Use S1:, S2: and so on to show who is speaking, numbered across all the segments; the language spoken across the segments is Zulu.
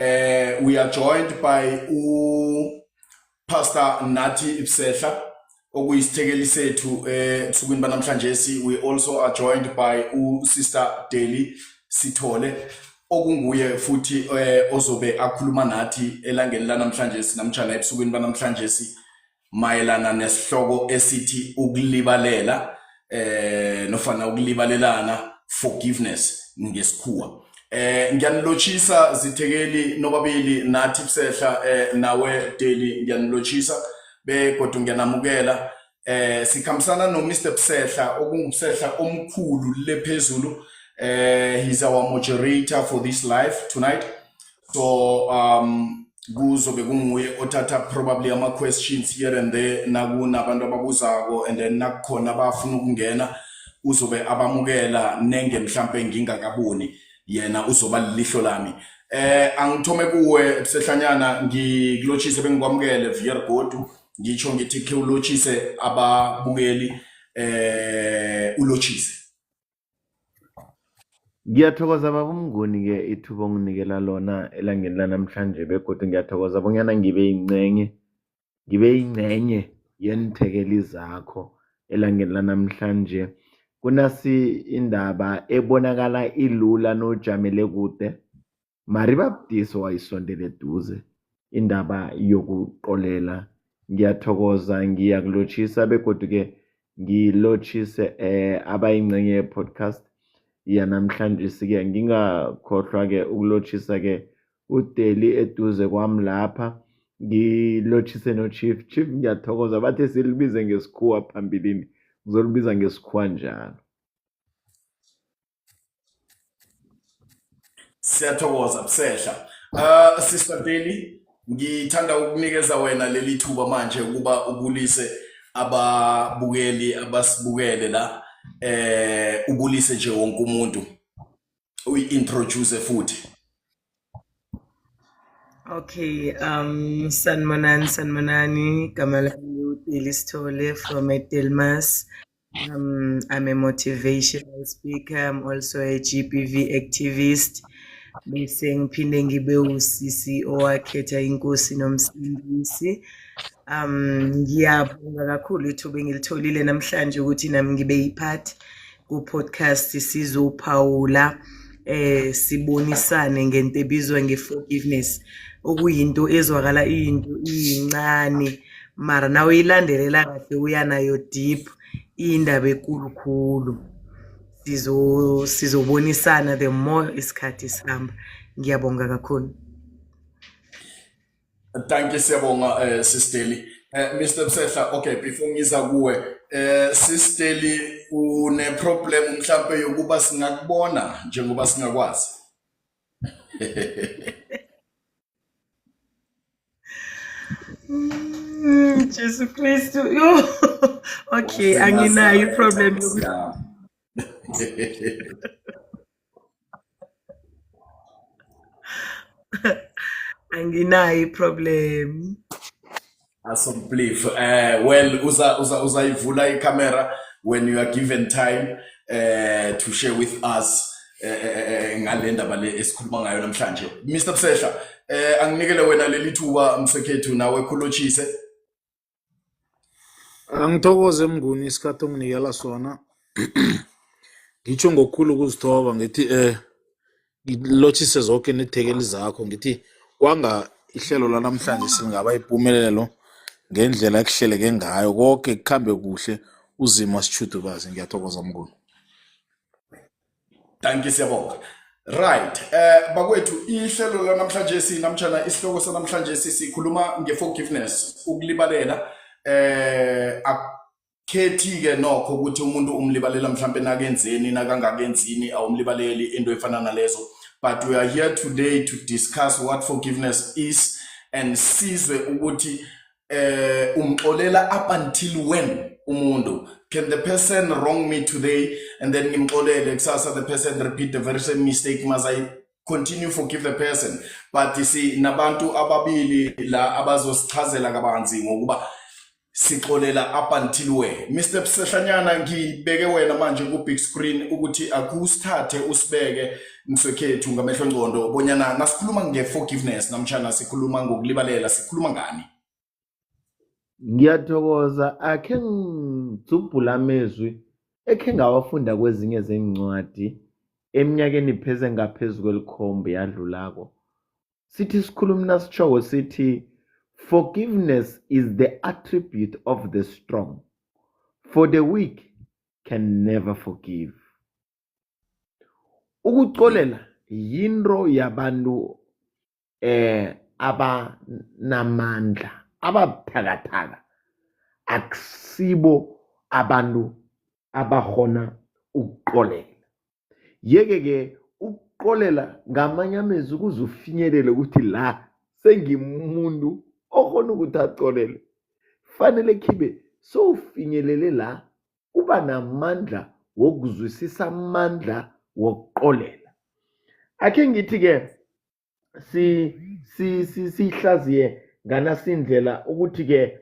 S1: We are joined by Pastor Nathi Ipsehla okuyisithekeli sethu esukwini banamhlanje. We also are joined by Sister Deli Sithole okunguye futhi ozobe akhuluma nathi elangeni lanamhlanje namtjana ebusukwini banamhlanje mayelana nesihloko esithi ukulibalela nofana ukulibalelana, forgiveness ngesikhuwa. Ngiyanilotshisa zithekeli nobabili Nathi Ipsehla nawe Deli, ngiyanilotshisa begodwa ngiyanamukela. Sikhambisana no Mr. Ipsehla okungubsehla omkhulu lephezulu. He's our moderator for this live tonight. So kuzobe kunguye othatha probably ama questions here and there nakunabantu ababuzako, and then nakukhona abafuna ukungena uzobe abamukela nenge mhlambe ngingakaboni yena uzoba lilihlo lami. Angithome kuwe Ipsehlanyana ngikulotshise bengikwamukele via godu ngitsho ngithi ke ulotshise ababukeli ulotshise.
S2: Ngiyathokoza baba uMnguni ke ithuba onginikela lona elangeni lanamhlanje, begodwa ngiyathokoza bonyana ngibe ingcenye yenithekeli zakho elangeni lanamhlanje. Kunasi indaba ebonakala ilula nojamele kude, mari babdiso wayisondele eduze, indaba yokuqolela. Ngiyathokoza, ngiyakulotshisa begodwa ke ngilotshise abayingcenye ye-podcast yanamhlanje. Sike ngingakhohlwa ke ukulotshisa ke uDeli eduze kwami lapha, ngilotshise no Chief. Ngiyathokoza bathe silibize ngesikhuwa phambilini, ngizolibiza ngesikhuwa njalo.
S1: Siyathokoza Ipsehla. Sister Deli, ngithanda ukunikeza wena leli thuba manje ukuba ubulise ababukeli abasibukele la, ubulise nje wonke umuntu, uyi-introduce futhi.
S3: Okay, Sanmanani, Kamalani Deli Sithole from Delmas. I'm a motivational speaker. I'm also a GBV activist. Bese ngiphinde ngibe usisi owakhetha inkosi nomsindisi. Ngiyabonga kakhulu ithuba engilitholile namhlanje ukuthi nami ngibe yipart ku podcast sizophawula sibonisane ngento ebizwa ngeforgiveness, okuyinto ezwakala into iyincane mara nawe ilandelela kahle uyanayo deep, indaba enkulukhulu. Sizobonisana the more isikhathi sihamba. Ngiyabonga kakhulu.
S1: Thank you siyabonga Sister Deli. Mr. Ipsehla, okay, before ngiza kuwe Sister Deli une problem mhlambe yokuba singakubona njengoba singakwazi.
S3: Jesu Kristu. Okay, anginayo problem yokuthi anginayo problem.
S1: Awesome, believe. Well, uzayivula i-camera when you are given time to share with us ngale ndaba le esikhuluma ngayo namhlanje. Mr. Ipsehla, anginikele wena leli thuba mfekhethu nawe khulotshise.
S4: Angithokoze Mnguni isikhathi onginikela sona. Ngitsho ngokukhulu ukuzithoba ngithi ngilotshise zonke nethekeli zakho, ngithi kwanga ihlelo lanamhlanje singaba impumelelo ngendlela ekuhleleke ngayo, konke kukhambe kuhle, uzima sithudubaze. Ngiyathokoza Mnguni.
S1: Thank you siyabonga. Right, bakwethu ihlelo lanamhlanje sinamtshana isihloko sanamhlanje sikhuluma ngeforgiveness, ukulibalela. Akhethi ke nokho ukuthi umuntu umlibalela mhlambe nakenzeni nakangakenzini awumlibaleli into efana nalezo, but we are here today to discuss what forgiveness is and sizwe ukuthi umxolela up until when umuntu. Can the person wrong me today and then ngimxolele kusasa the person repeat the very same mistake, must I continue forgive the person? But you see nabantu ababili la abazosichazela kabanzi ngokuba sixolela up until where. Mr. Sehlanyana ngibeke wena manje ku big screen ukuthi akusithathe usibeke mswekhethu ngamehlo ngcondo bonyana nasikhuluma nge-forgiveness namtjana sikhuluma ngokulibalela sikhuluma ngani.
S2: Ngiyathokoza akhe ngizubhula amezwi ekhe ngawafunda kwezinye zencwadi eminyakeni pheze ngaphezulu kwelikhombe yadlulako. Sithi sikhuluma nasitshoko sithi forgiveness is the attribute of the strong, for the weak can never forgive. Ukuxolela yinto yabantu abanamandla ababuthakathaka, akusibo abantu abahona ukuxolela. Yeke-ke ukuxolela ngamanye amezwi ukuze ufinyelele ukuthi la sengimuntu okhona ukuthi axolele, fanele khibe sowufinyelele la uba namandla wokuzwisisa amandla wokuxolela. Akhe ngithi-ke sihlaziye nganasindlela ukuthi-ke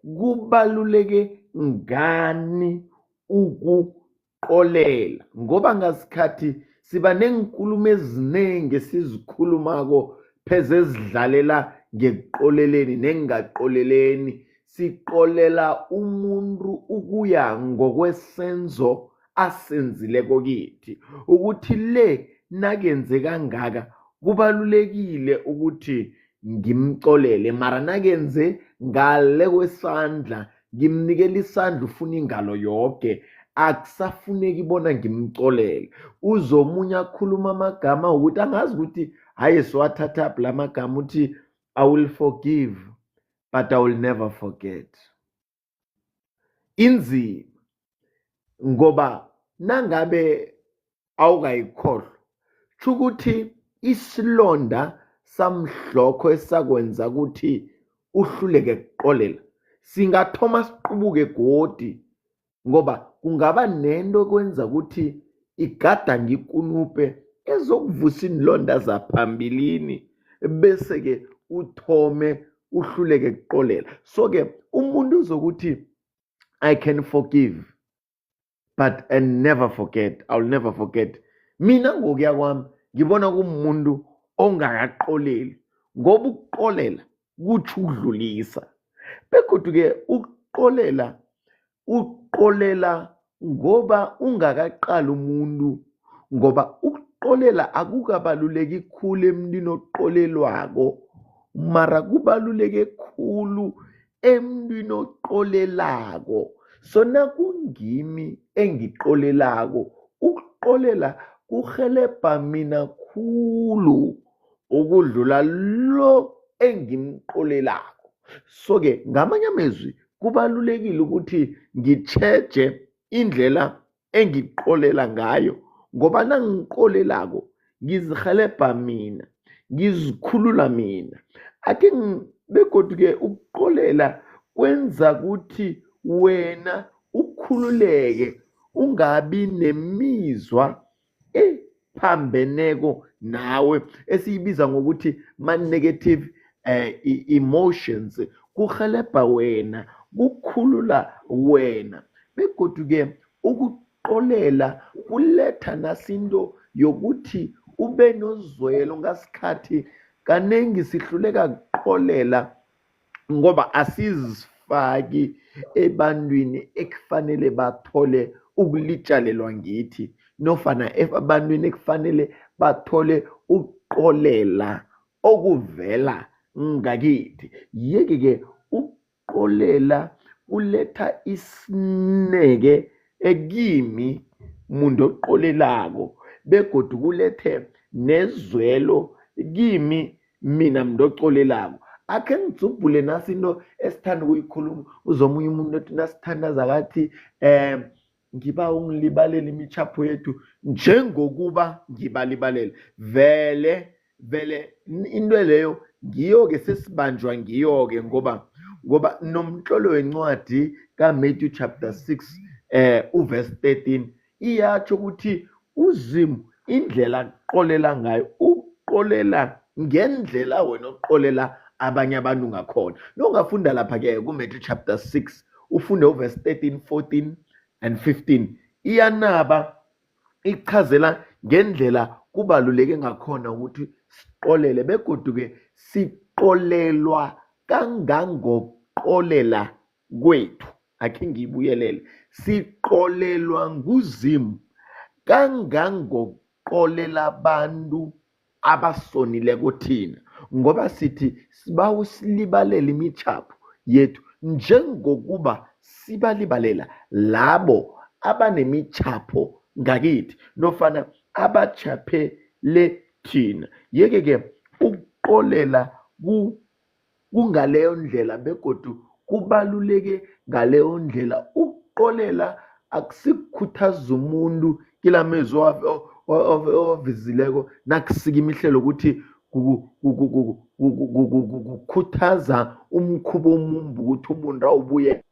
S2: kubaluleke ngani ukuxolela, ngoba ngasikhathi siba nenkulumo eziningi sizikhulumako pheze ezidlalela ngekuxoleleni nengaxoleleni. Siqolela umuntu ukuya ngokwesenzo asenzileko kithi, ukuthi le nakenze kangaka kubalulekile ukuthi ngimxolele, mara nakenze ngale kwesandla ngimnikela isandla ufuna ingalo yonke, akusafuneki bona ngimxolele. Uzomunye akhuluma amagama ukuthi angazi ukuthi haye siwathatha la magama uthi I will forgive but I will never forget. Inzima ngoba nangabe awukayikhohlwa ukuthi isilonda samhlokho esakwenza ukuthi uhluleke ukuxolela singathoma siqubuke godi, ngoba kungaba nento ekwenza ukuthi igadange ikunupe ezokuvusa inilonda zaphambilini bese-ke uthome uhluleke ukuxolela. So-ke umuntu uzokuthi I can forgive but and never forget, I will never forget. Mina ngokuya kwami ngibona kumuntu ongakaxoleli, ngoba ukuxolela kuthi ukudlulisa, begodwa-ke uxolela ngoba ungakaqali umuntu, ngoba ukuxolela akukabaluleki khulu emntwini oxolelwako, mara kubaluleke khulu emntwini oxolelako. So nakungimi engixolelako, ukuxolela kurhelebha mina khulu ukudlula lo engimxolelako. So-ke ngamanye amezwi kubalulekile ukuthi ngitjheje indlela engixolela ngayo, ngoba nangixolelako ngizirhelebha mina, ngizikhulula mina. Ake begodu-ke ukuxolela kwenza ukuthi wena ukhululeke, ungabi nemizwa ephambeneko nawe esiyibiza ngokuthi ma-negative emotions. Kurhelebha wena, kukhulula wena, begodu-ke ukuxolela kuletha nasinto yokuthi ube nozwelo. Ngasikhathi kanengi sihluleka kuxolela ngoba asizifaki ebantwini ekufanele bathole ukulitshalelwa ngithi, nofana ebantwini ekufanele bathole ukuxolela okuvela ngakithi. Yeke-ke ukuxolela kuletha isineke ekimi muntu oxolelako, begodu kulethe nezwelo kimi mina muntu oxolelako. Akhe ngijubhule nasi into esithanda ukuyikhuluma. Uzomunye umuntu othi nasithandaza akathi ngiba ungilibalela imitjhapho yethu njengokuba ngibalibalela. Vele into leyo ngiyo-ke sesibanjwa ngiyo-ke, ngoba nomtlolo wencwadi kaMatthew chapter 6 uverse 13 iyatsho ukuthi uZimu indlela aqolela ngayo, uqolela ngendlela wena oqolela abanye abantu ngakhona. Nongafunda lapha-ke kuMatthew chapter 6 ufunde uverse 13, 14 and 15 iyanaba ichazela ngendlela kubaluleke ngakhona ukuthi siqolele begodu-ke siqolelwa kangangokuqolela kwethu. Akhe ngiyibuyelele, siqolelwa nguZimu kangangokuqolela abantu abasonileko thina, ngoba sithi sibawu silibalele imitjhapho yethu njengokuba sibalibalela labo abanemitjhapho ngakithi nofana abachaphele thina. Yeke-ke ukuqolela kungaleyo ndlela begodu kubaluleke ngaleyo ndlela. Ukuqolela akusikukhuthaza umuntu kila mezwi ovizileko nakusika imihlelo ukuthi kukhuthaza umkhuba omumbi ukuthi umuntu awubuye.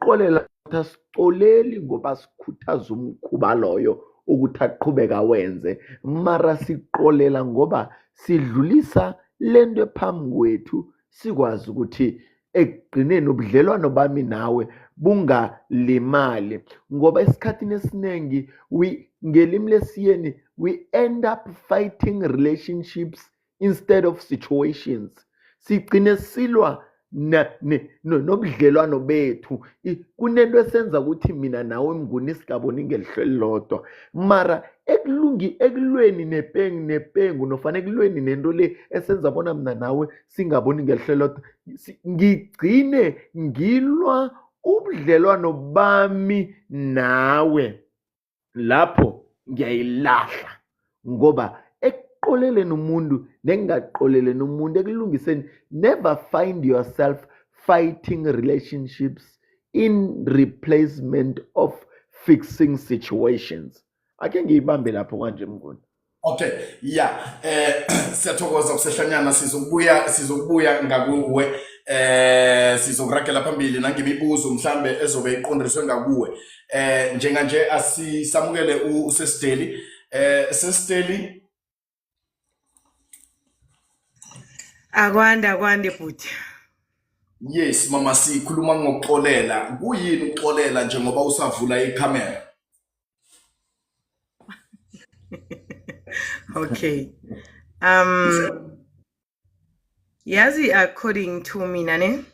S2: Qolela asiqoleli ngoba sikhuthaza umkhuba loyo ukuthi aqhubeka wenze, mara siqolela ngoba sidlulisa lento ephambi kwethu sikwazi ukuthi ekugcineni ubudlelwano bami nawe bungalimali, ngoba esikhathini esiningi ngelimi lesiyeni we end up fighting relationships instead of situations. Sigcine silwa nobudlelwano bethu. Kunento esenza ukuthi mina nawe Mnguni singaboni ngelihlo elilodwa, mara ekulweni nepengu nofana ekulweni nento le esenza bona mina nawe singaboni ngelihlo elilodwa, ngigcine ngilwa ubudlelwano bami nawe. Lapho ngiyayilahla ngoba ekuqoleleni umuntu nengaqoleleni umuntu ekulungiseni, never find yourself fighting relationships in replacement of fixing situations. Ake ngiyibambe lapho kanje Mnguni.
S1: Okay, yeah, siyathokoza kusehlanyana, sizokubuya ngakuwe, sizokuragela phambili nangemibuzo mhlambe ezobe iqondiswe ngakuwe. Njenganje asisamukele uSesdeli. Sesdeli,
S3: Akwande bhuti.
S1: yes mama, sikhuluma ngokuxolela. Kuyini ukuxolela njengoba usavula ikhamera?
S3: Okay. Yazi according to mina ne,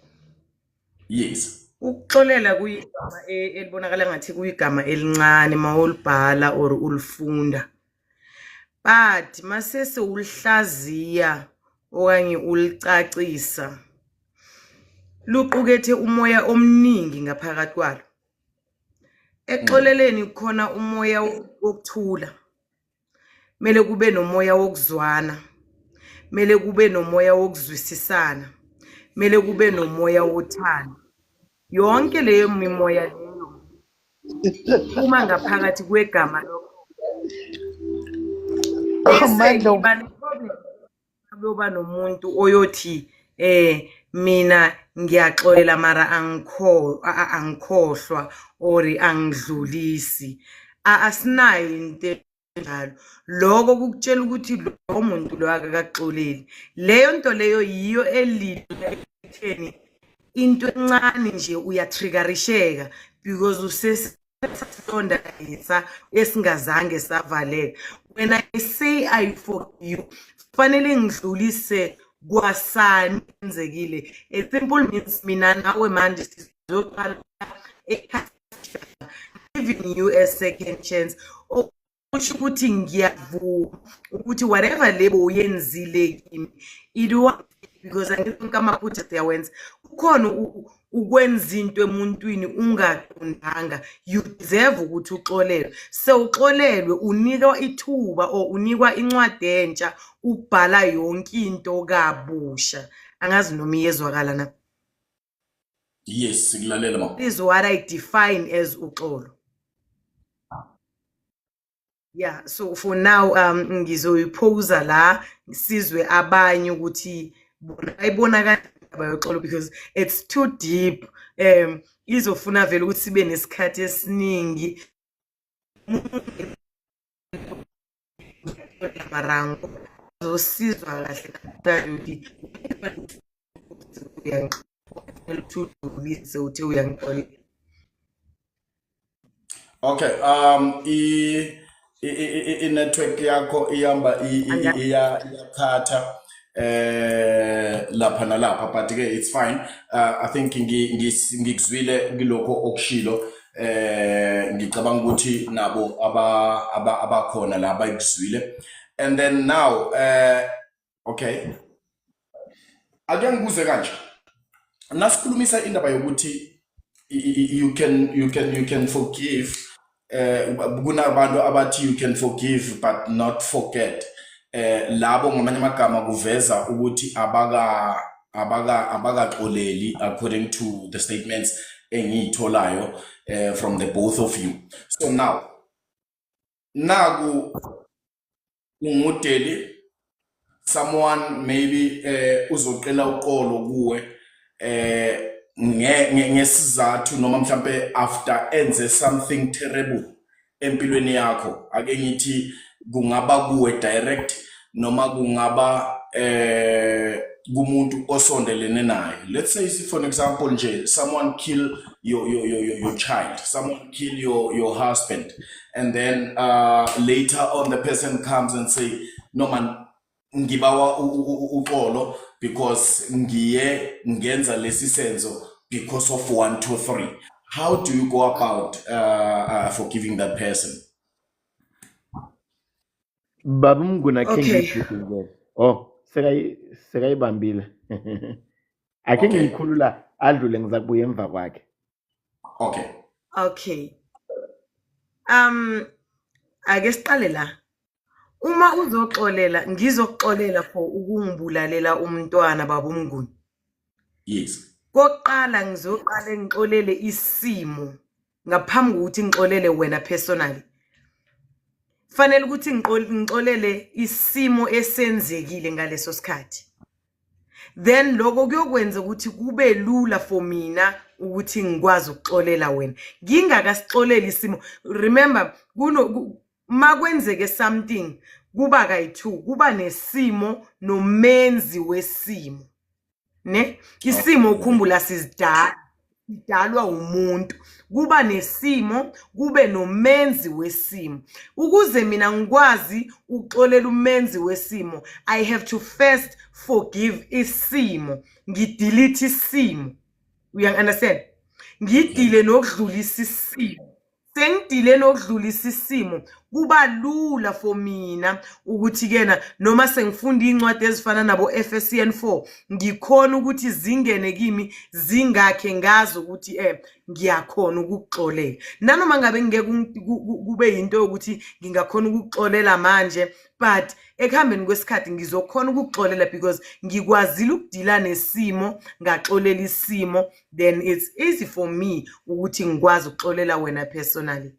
S1: Yes.
S3: ukuxolela kuyigama elibonakala ngathi kuyigama elincane mawulibhala or ulifunda. But masese ulihlaziya okanye ulicacisa, luqukethe umoya omningi ngaphakathi kwalo. Exoleleni khona umoya wokuthula, mele kube nomoya wokuzwana, mele kube nomoya wokuzwisisana, mele kube nomoya wothando. Yonke leyo mimoya leyo uma ngaphakathi kwegama lokho, kuyoba nomuntu oyothi mina ngiyaxolela mara angikhohlwa or angidlulisi. Asinayo into njalo. Lokho kukutshela ukuthi lo muntu lo akakaxoleli. Leyo nto leyo yiyo elitheni into encane nje uyatriggerisheka because usesonda esingazange savaleka. When I say I forgive you, fanele ngidlulise kwasani enzekile. It simple means mina nawe manje sizoqala giving you a second chance. Kusho ukuthi ngiyavuma ukuthi whatever lebo uyenzile kimi it was because angifuna amaphutha siyawenza. Ukhona ukwenza into emuntwini ungaqondanga, you deserve ukuthi uxolelwe. So uxolelwe unikwa ithuba or unikwa incwadi entsha ubhala yonke into kabusha. Angazi noma iyezwakala na.
S1: Yes, sikulalela mama.
S3: This is what I define as uxolo. Yeah, so for now ngizoyiphosa la sizwe abanye ukuthi bona ayibona kanjani because it's too deep. Izofuna vele ukuthi sibe nesikhathi esiningi marango uzosizwa kahle ukuthi udlulise uthi uyangixolela.
S1: Okay, i-network yakho ihamba iyakhatha lapha nalapha, but ke it's fine. I think ngikuzwile kulokho okushilo, ngicabanga ukuthi nabo abakhona la bayikuzwile. And then now okay, ake ngibuze kanje, nasikhulumisa indaba yokuthi you can forgive, kunabantu abathi you can forgive but not forget. Labo ngamanye amagama kuveza ukuthi abakaxoleli according to the statements engiyitholayo from the both of you. So now naku ungudeli, someone maybe uzoqela uqolo kuwe ngesizathu noma mhlambe after enze something terrible empilweni yakho, ake ngithi kungaba kuwe direct noma kungaba kumuntu osondelene naye. Let's say for example nje someone kill your child, someone kill your husband, and then later on the person comes and say, no man, ngibawa uxolo because ngiye ngenza lesi senzo because of 1 2 3. How do you go about forgiving that person?
S2: Baba Mnguni akhe
S3: Okay.
S2: ngiyithule. Oh, sekayibambile. Akhe
S1: Okay.
S2: ngiyikhulula adlule ngizakubuya emva kwakhe.
S1: Okay.
S3: Okay. Ake siqale la. Uma uzoxolela, ngizoxolela for ukungibulalela umntwana Baba Mnguni.
S1: Yes.
S3: Koqala ngizoqala ngixolele isimo ngaphambi kokuthi ngixolele wena personally. Fanele ukuthi ngixolele isimo esenzekile ngaleso sikhathi. Then lokho kuyokwenza ukuthi kube lula for mina ukuthi ngikwazi ukuxolela wena. Ngingakasixoleli isimo. Remember, makwenzeke something kuba kayi2, kuba nesimo nomenzi wesimo. Ne? Isimo ukhumbula sidalwa umuntu. Kuba nesimo, kube nomenzi wesimo. Ukuze mina ngikwazi ukuxolela umenzi wesimo, I have to first forgive isimo. Ngidelete isimo. You understand? Ngidile nokudlulisa isimo. Sengidile nokudlulisa isimo, kuba lula for mina ukuthi kena noma sengifunda incwadi ezifana nabo Ephesians 4, ngikhona ukuthi zingene kimi zingakhe ngazi ukuthi ngiyakhona ukuxolela. Nanoma ngabe ngeke kube into ukuthi ngingakhona ukuxolela manje, but ekuhambeni kwesikhathi ngizokhona ukuxolela because ngikwazile ukudila nesimo, ngaxolela isimo, then it's easy for me ukuthi ngikwazi ukuxolela wena personally.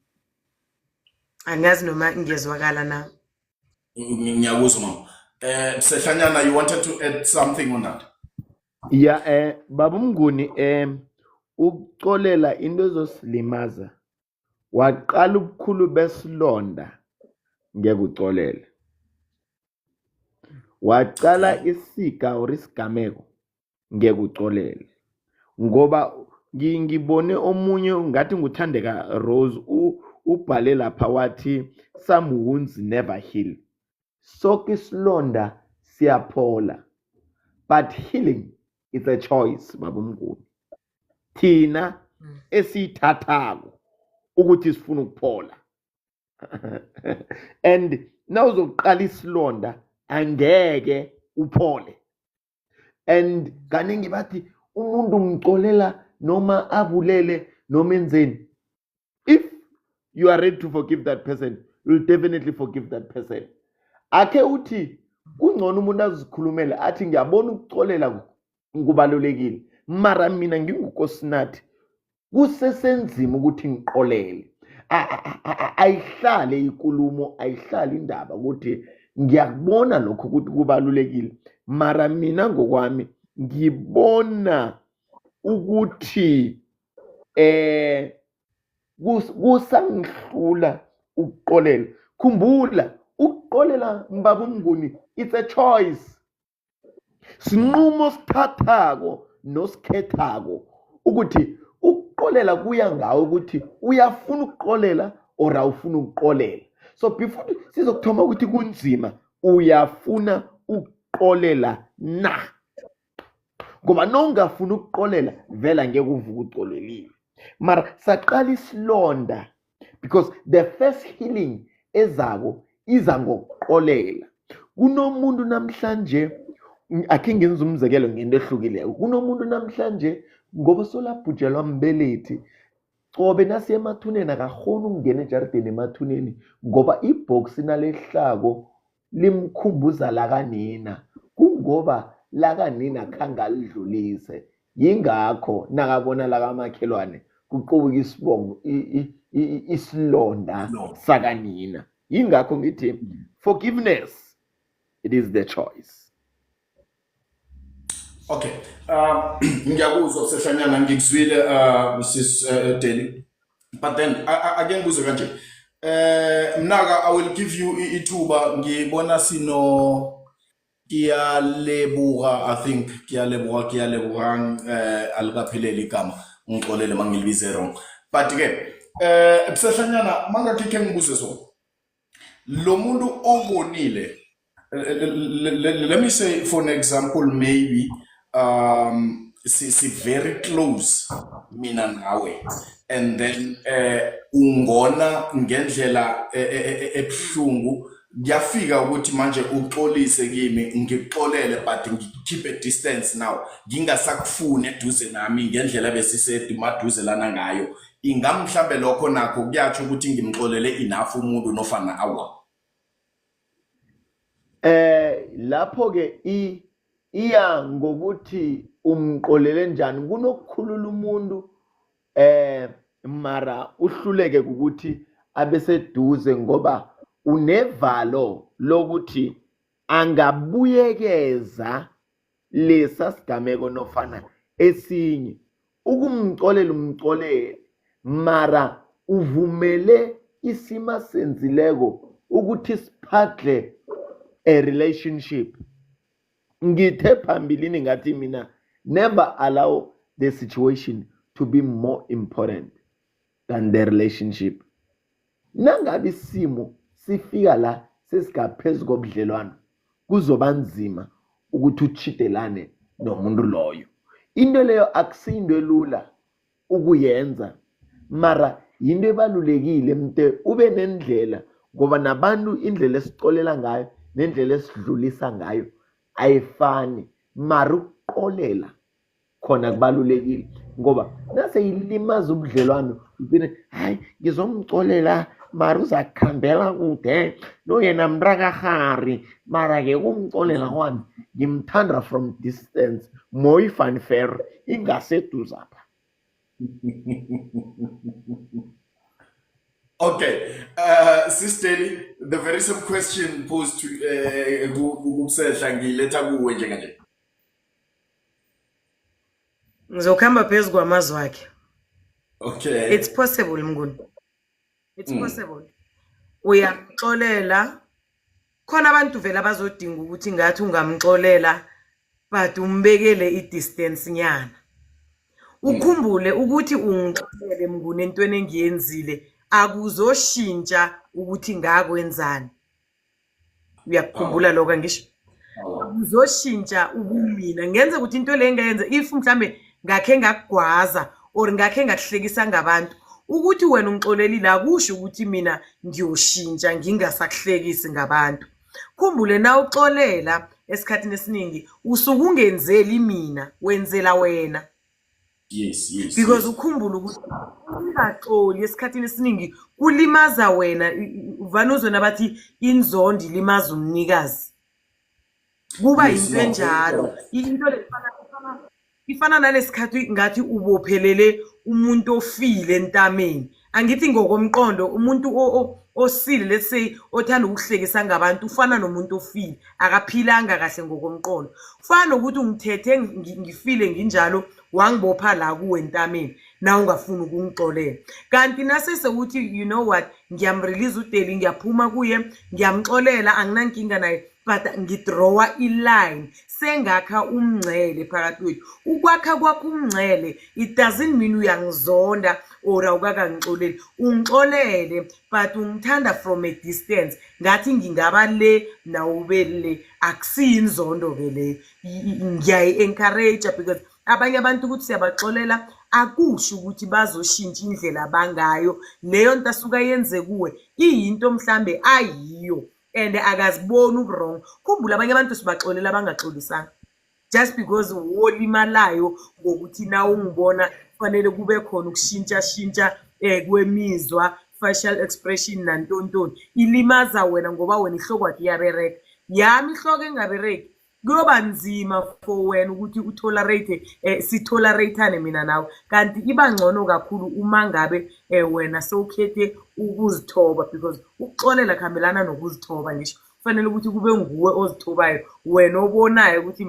S3: Angazi noma ngiyezwakala na.
S1: Ngiyakuzwa mama. Sehlanyana, you wanted to add something on that?
S2: Ya Baba Mnguni ukuxolela into ezosilimaza. Waqala ubukhulu besilonda ngeke uxolele. Waqala isika or isigameko ngeke uxolele. Ngoba ngibone omunye ngathi nguthandeka Rose ubhale lapha wathi some wounds never heal. Sonke isilonda siyaphola. But healing is a choice Baba Mnguni. Thina esithathako ukuthi sifuna ukuphola. And now uzoqala isilonda angeke uphole. And kaningi bathi umuntu ngixolela noma abulele noma enzeni. If you are ready to forgive that person, you'll definitely forgive that person. Akhe uthi kungcono umuntu azikhulumele athi ngiyabona ukuxolela kubalulekile, mara mina ngingukosinathi kusesenzima ukuthi ngiqolele. Ayihlale inkulumo, ayihlale indaba ukuthi ngiyakubona lokho ukuthi kubalulekile, mara mina ngokwami ngibona ukuthi kusangihlula ukuqolela. Khumbula ukuqolela Baba Mnguni it's a choice. Sinqumo sithathako nosikhethako ukuthi ukuqolela kuya ngawe ukuthi uyafuna ukuqolela or awufuna ukuqolela. So before sizokuthoma ukuthi kunzima uyafuna ukuqolela na. Ngoba nongafuna ukuqolela vela ngeke uvuke uqolelile. Mara saqala isilonda because the first healing ezako iza ngokuqolela. Kunomuntu namhlanje akhe ngenza umzekelo ngento ehlukileyo. Kunomuntu namhlanje ngoba solabhujelwa mbelethi qobe nasiye emathuneni akakhona ukungena ejardini emathuneni ngoba ibox nalehlako limkhumbuza la kanina. Kungoba la kanina khangalidlulise. Yingakho nakabona la kamakhelwane kuqubuka isibongo isilonda sakanina. Yingakho ngithi forgiveness, it is the choice.
S1: Okay. Ngiyakuzwa seshanyana ngikuzwile Mrs Daly. But then ake ngibuze kanje. Mnaka, I will give you ithuba ngibona sino Kiyalebuga, I think Kiyalebuga alikapheleli igama ngixolele mangilibize wrong. But ke seshanyana mangakike ngibuze so. Lo muntu obonile, let me say for an example maybe si very close mina nawe, and then ungona ngendlela ebuhlungu ngiyafika ukuthi manje uxolise kimi ngixolele but ngikeep a distance now ngingasakufuni eduze nami ngendlela besisemaduzelana ngayo. Ingamhlambe lokho nakho kuyatsho ukuthi ngimxolele enough umuntu nofana awa.
S2: Lapho ke iya ngokuthi umqolele njani. Kunokukhulula umuntu mara uhluleke ukuthi abeseduze ngoba unevalo lokuthi angabuyekeza lesa sigameko nofana esinye. Ukumxolela umxolele mara uvumele isima senzileko ukuthi siphadle a relationship. Ngithe phambilini ngathi mina never allow the situation to be more important than the relationship. Nangabe isimo sifika la sesingaphezu kobudlelwano kuzoba nzima ukuthi uchitelane nomuntu loyo. Into leyo akusinto elula ukuyenza mara yinto ebalulekile mnte ube nendlela ngoba nabantu indlela esicolela ngayo nendlela esidlulisa ngayo ayifani. Mara ukuqolela khona kubalulekile ngoba nase ilimaza ubudlelwano ubine hayi ngizomcolela mara uzakhambela kude no yena mrakahari mara ke kumcolela kwami ngimthanda from distance moyi fanfair ingaseduze apha.
S1: Okay, Sister, the very same question posed to Gusesha ngileta kuwe njenganje.
S3: Ngizokhamba phezu kwamazwi akhe.
S1: Okay.
S3: It's possible Mnguni. It's possible. Uyaxolela khona abantu vele abazodinga ukuthi ngathi ungamxolela but umbekele i-distance nyana. Ukhumbule ukuthi ungixolele Mnguni entweni engiyenzile akuzoshintsha ukuthi ngakwenzani. Uyakukhumbula lokho ngisho? Akuzoshintsha ubumina. Ngenze ukuthi into le engayenza if mhlambe ngakhe ngakugwaza or ngakhe ngakuhlekisa ngabantu ukuthi wena ungixolelile akusho ukuthi mina ngiyoshintsha ngingasakuhlekisi ngabantu. Khumbule na uxolela esikhathini esiningi usuke ungenzeli mina wenzela wena.
S1: Yes.
S3: Because ukhumbula ukuthi ungaxoli esikhathini esiningi kulimaza wena. Vanozona bathi inzondo ilimaza umnikazi. Kuba into enjalo. Into ifana nalesikhathi ngathi ubophelele umuntu ofile entameni. Angithi ngokomqondo umuntu osile let's say othanda ukuhlekisa ngabantu ufana nomuntu ofile akaphilanga kahle ngokomqondo. Ufana nokuthi ungithethe ngifile nginjalo wangibopha la kuwe entameni na ungafuni ukungixolela. Kanti nasese uthi you know what ngiyamrelease uDeli ngiyaphuma kuye ngiyamxolela anginankinga naye but ngidrawa iline sengakha umngcele phakathi kwethu. Ukwakha kwakho umngcele it doesn't mean uyangizonda or awukakangixoleli. Ungixolele but ungithanda from a distance. Ngathi ngingaba le nawube le akusiyinzondo ke le. Ngiyayi-encourage because abanye abantu ukuthi siyabaxolela akusho ukuthi bazoshintsha indlela bangayo. Leyo nto asuka yenze kuwe iyinto mhlambe ayiyo and akaziboni uwrong. Khumbula abanye abantu sibaxolela abangaxolisanga just because wolimalayo ngokuthi na ungibona kufanele kube khona ukushintsha kwemizwa, facial expression nantontoni. Ilimaza wena ngoba wena ihloko yakho iyarereka. Yami ihloko engabereki kuyoba nzima for wena ukuthi utolerate sitolerateane mina nawe. Kanti iba ngcono kakhulu uma ngabe wena sewukhethe ukuzithoba because ukuxolela khambelana nokuzithoba ngisho. Kufanele ukuthi kube nguwe ozithobayo, wena obonayo ukuthi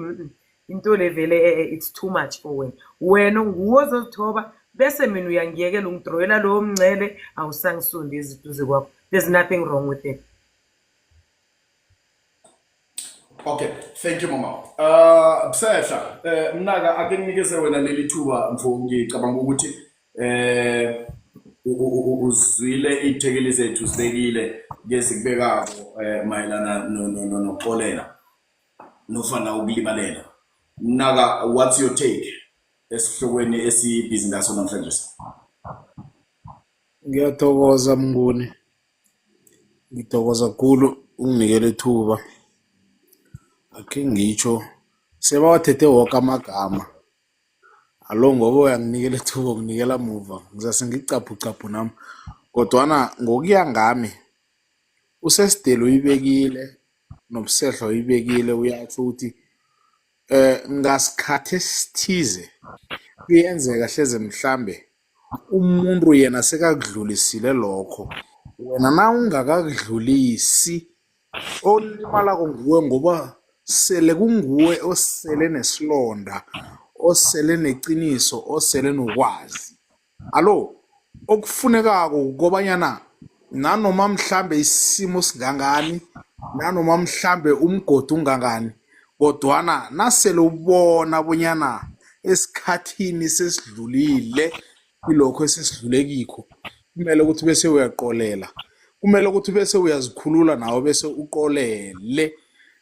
S3: into le vele it's too much for wena. Wena nguwe ozozithoba bese mina uyangiyekela ungidrawela lowo mngcele awusangisondezi eduze kwakho. There's nothing wrong with it.
S1: Okay, thank you mama. Msehla, mnaka ake nginikeze wena leli thuba mfo ngicabanga ukuthi uzwile ithekeli zethu sibekile ngesikubekako mayelana noxolela nofana ukulibalela. Mnaka, what's your take esihlokweni esibhizi ngaso namhlanje?
S4: Ngiyathokoza Mnguni, ngithokoza kakhulu unginikele ithuba. Akhe ngitsho sebawathethe wonke amagama. Alo ngoba uyanginikela ithuba unginikela muva ngizase ngicaphucaphu nami. Kodwana ngokuya ngami usesidele uyibekile nomsehlo uyibekile uyatsho ukuthi ngasikhathe sithize kuyenzeka hleze mhlambe umuntu yena sekakudlulisile lokho. Wena na ungakakudlulisi olimalako nguwe ngoba sele kunguwe osele nesilonda, osele neqiniso, osele nokwazi. Alo okufunekako ukobanyana nanoma mhlambe isimo singangani, nanoma mhlambe umgodi ungangani, kodwana nasele ubona bonyana esikhathini sesidlulile kilokho esesidlulekiko, kumele ukuthi bese uyaqolela. Kumele ukuthi bese uyazikhulula nawe bese uqolele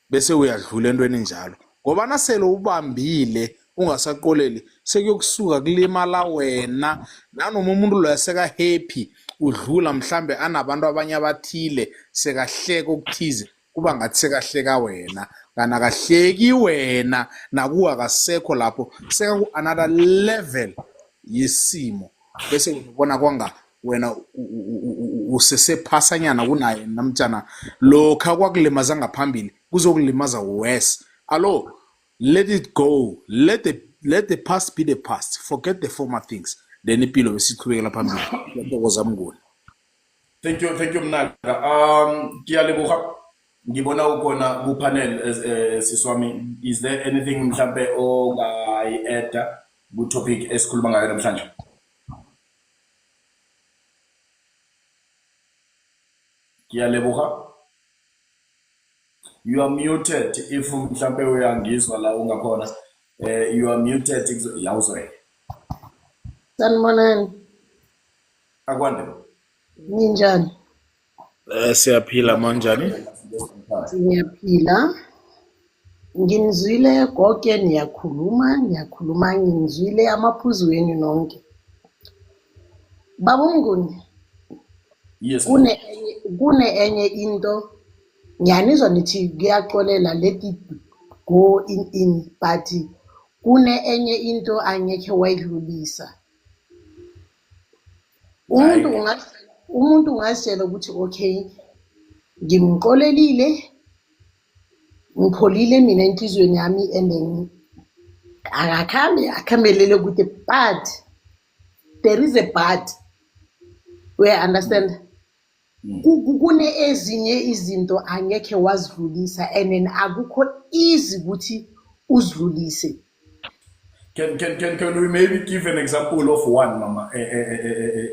S4: bese uyadlula entweni njalo. Ngoba nasele ubambile ungasaqoleli sekuyokusuka kulimala wena nanoma umuntu lo yaseka happy udlula mhlambe anabantu abanye abathile sekahleka okuthize kuba ngathi sekahleka wena kana kahleki wena nakuwa kasekho lapho seka ku another level yesimo bese ubona kwanga wena usesephasanyana kunaye namtjana lokho kwakulimaza ngaphambili kuzokulimaza worse. Alo, let it go, let the past be the past, forget the former things, then ipilo besiqhubekela phambili. Ngiyathokoza Mnguni.
S1: Thank you mnaka. Ngiyaleboga. Ngibona ukona ku panel siswami. Is there anything mhlambe ongayi-add ku topic esikhuluma ngayo namhlanje? Ngiyaleboga. You are muted if mhlambe uyangizwa la ungakhona. You are muted yawuzwe.
S5: Sanibonani,
S1: Akwande.
S5: ninjani?
S4: Siyaphila manjani?
S5: Ngiyaphila. Nginizwile konke niyakhuluma, nginizwile amaphuzu wenu nonke. Baba Mnguni,
S1: Yes.
S5: kune enye into ngiyanizwa nithi kuyaxolela let it go in but kune enye into angekhe wayidlulisa. Umuntu ungazitshela ukuthi okay ngimxolelile ngipholile mina enhlizweni yami and then akakhambelele ukuthi but there is a but. We understand? Kune ezinye izinto angekhe wazidlulisa and then akukho easy ukuthi uzidlulise.
S1: Can we maybe give an example of one mama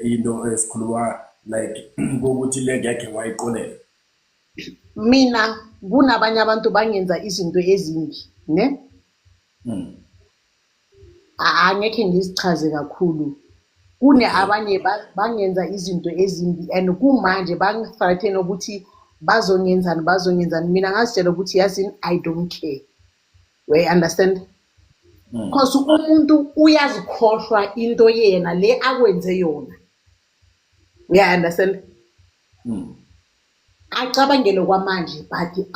S1: into esikhuluma like ngokuthi le ngeke wayiqolela?
S5: Mina kunabanye abantu bangenza izinto ezimbi ne angekhe ngizichaze kakhulu kune abanye bangenza izinto ezimbi and kumanje bangithreaten ukuthi bazongenzani mina ngazitshela ukuthi yazi I don't care we understand because umuntu uyazikhohlwa into yena le akwenze yona we understand acabangele kwamanje but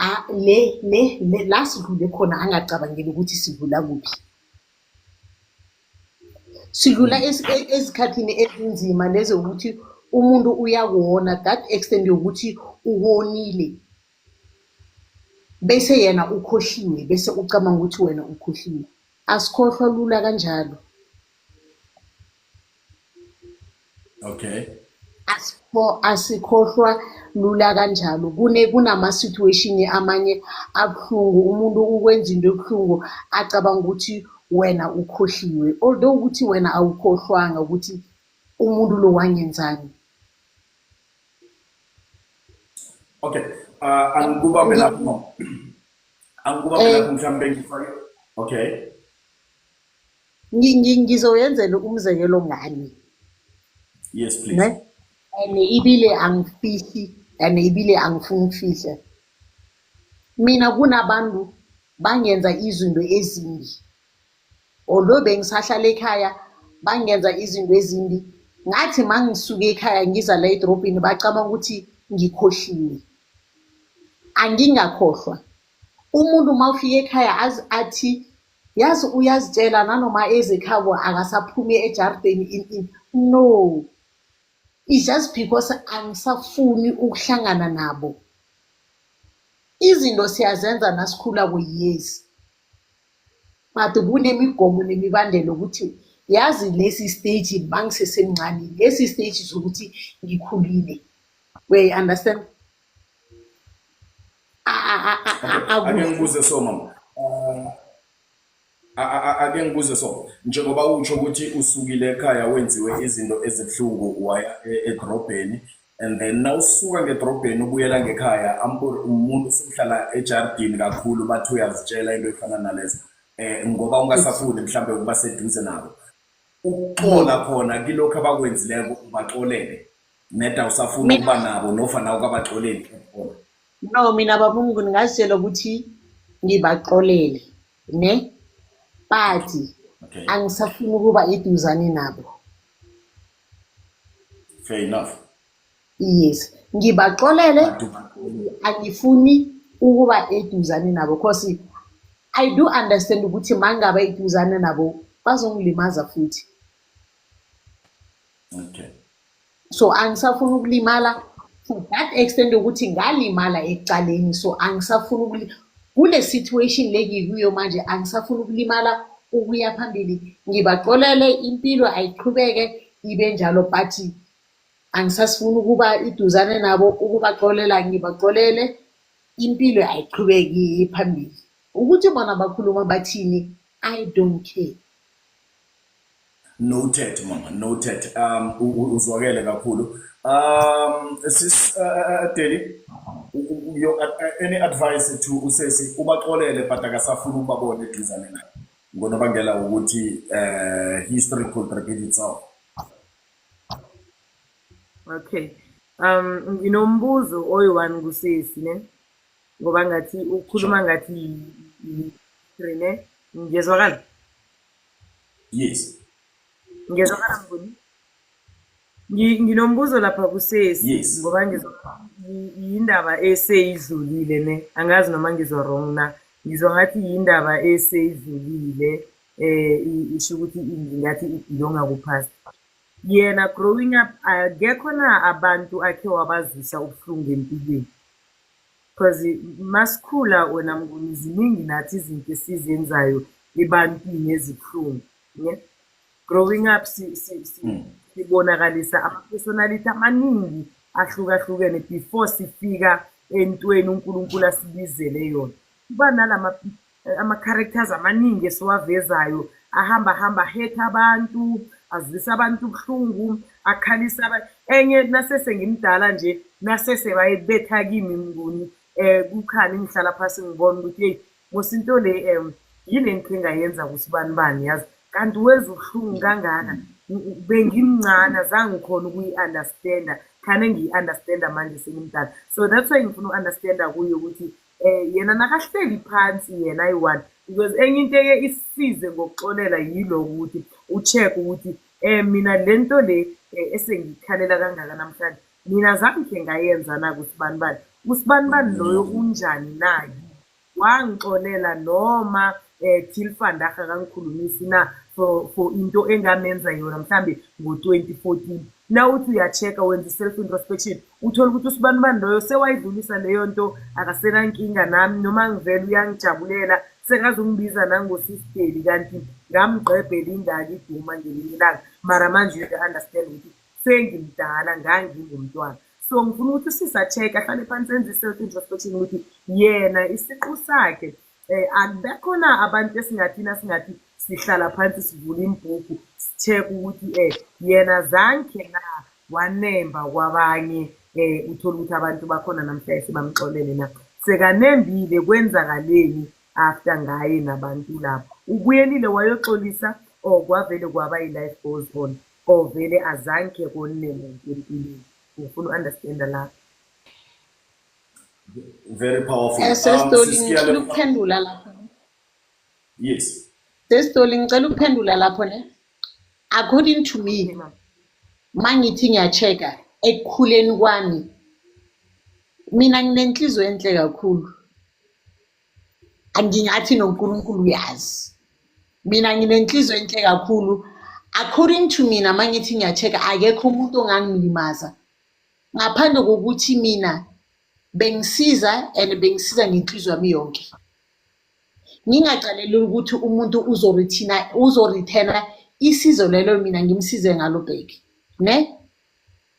S5: le la sidlule khona angacabangeli ukuthi sidlula kuphi sidlula esikhathini ezinzima lezi ukuthi umuntu uyakuwona that extent yokuthi uwonile bese yena ukhohliwe bese ucabanga ukuthi wena ukhohliwe asikhohlwa lula kanjalo
S1: okay
S5: asikhohlwa lula kanjalo kunama situation amanye abuhlungu umuntu ukwenza into ebuhlungu acabanga ukuthi wena ukhohliwe although ukuthi wena awukhohlwanga ukuthi umuntu lo wanyenzani
S1: okay angikubambe lapho mhlambe ngifake okay
S5: ngizoyenzela umzekelo ngani
S1: yes please
S5: ene ibile angifihli ene ibile angifuni ukufihla mina kunabantu bangenza izinto ezimbi although bengisahlala ekhaya bangenza izinto ezimbi ngathi mangisuka ekhaya ngiza la edrobheni bacabanga ukuthi ngikhohliwe angingakhohlwa umuntu mawufika ekhaya athi yazi uyazitshela nanoma ezekhabo akasaphumi ejardeni no it's just because angisafuni ukuhlangana nabo izinto siyazenza nasikhula kweyears but kunemigomo nemibandela ukuthi yazi lesi stage mangisesemncane lesi stage sokuthi ngikhulile we understand
S1: ake ngibuze so mama ake ngibuze so njengoba utsho ukuthi usukile ekhaya wenziwe izinto ezibuhlungu waya edrobheni and then now usuka ngedrobheni ubuyela ngekhaya umuntu usuhlala ejardini kakhulu bathi uyazitshela into efana nalezo ngoba ungasafuni mhlambe ukuba seduze nabo ukuxola khona kilokho abakwenzileko ubaxolele neda usafuna ukuba nabo nofana ukabaxoleli
S5: no mina babungu ngazitshela ukuthi ngibaxolele ne bathi angisafuni ukuba eduzane nabo
S1: fair enough
S5: yes ngibaxolele angifuni ukuba eduzane nabo because I do understand ukuthi mangaba eduzane nabo bazongilimaza futhi
S1: okay
S5: so angisafuni ukulimala to that extent ukuthi ngalimala ecaleni so angisafuni kule situation lengikuyo manje angisafuni ukulimala ukuya phambili ngibaxolele impilo ayiqhubeke ibe njalo but angisafuni ukuba iduzane nabo ukubaxolela ngibaxolele impilo ayiqhubeke phambili ukuthi bona bakhuluma bathini I don't care
S1: noted mama noted uzwakele kakhulu sis Deli any advice to usesi ubaxolele but akasafuna ukubabona eduzane naye ngonobangela ukuthi history could repeat itself
S3: Okay. Nginombuzo oyi-one kusesi ne ngoba ngathi ukhuluma ngathi history ne ngiyezwakala
S1: yes
S3: ngiyezwakala mboni nginombuzo lapha kusesi
S1: Yes.
S3: ngoba yindaba eseyidlulile ne angazi noma ngizwa wrong na ngizwa ngathi yindaba eseyidlulile isho ukuthi ngathi ilonga kuphasi yena growing up akekho na abantu akhe wabazwisa ubuhlungu empilweni because masikhula wena mnguni ziningi nathi izinto esizenzayo ebantwini ezibuhlungu ne growing up sibonakalisa ama-personality amaningi ahlukahlukene before sifika entweni uNkulunkulu asibizele yona kuba nalama ama-characters amaningi esiwavezayo ahamba hate abantu azwisa abantu ubuhlungu akhalisa enye nasese ngimdala nje nasese bayibetha kimi mnguni kukhani ngihlala phasi ngibona ukuthi hey mosinto le yini engikhe ngayenza kusibanibani yazi kanti weza ubuhlungu kangaka bengimncane azange ngikhona ukuyi-understanda khane ngiyi-understanda manje sengimdala so that's why ngifuna uku-understanda kuyo ukuthi yena nakahleli phansi yena ayi-one because enye into-ke isisize ngokuxolela yilo ukuthi ucheck ukuthi mina le nto le esengiyikhalela kangaka namhlanje mina zange ngayenza na kusibanibani usibanibani loyo unjani naye wangixolela noma Tilfandaga akangikhulumisi na for into engamenza yona mhlambe ngo-2014 nawuthi uyachecka wenza i-self introspection uthola ukuthi usibanibani loyo sewayidlulisa leyo nto akasenankinga nami noma ngivele uyangijabulela sekazungibiza nangosisteli kanti ngamgqebhela indaka iduma ngelinye ilanga mara manje uya-understand ukuthi sengimdala ngangingumntwana so ngifuna ukuthi sisachecka ahlale phansi enze i-self introspection ukuthi yena isiqu sakhe akubekhona abantu esingathina singathi sihlala phansi sivula imbhuku sitheka ukuthi yena zange na wanemba kwabanye uthola ukuthi abantu bakhona namhlanje bamxolele na sekanembile kwenzakaleni after ngaye nabantu lapho ubuyelile wayoxolisa kwavele kwaba i-life goes on vele azange konemuntu empilweni ngifuna u-understanda lapho
S1: Very powerful.
S5: Sesitoli
S1: Sis
S5: ngicela
S1: Kiyaleboga.
S5: ukuphendula lapho.
S1: Yes.
S5: Sesitoli ngicela ukuphendula lapho ne. According to me, mangithi ngiyachecka ekukhuleni kwami mina nginenhliziyo enhle kakhulu. Angingathi noNkulunkulu uyazi. Mina nginenhliziyo enhle kakhulu. According to mina mangithi ngiyachecka akekho umuntu ongangilimaza. Ngaphandle kokuthi mina bengisiza and bengisiza ngenhliziyo yami yonke. Ngingaqalela ukuthi umuntu uzorithena isizo lelo mina ngimsize ngalo bheki. Ne?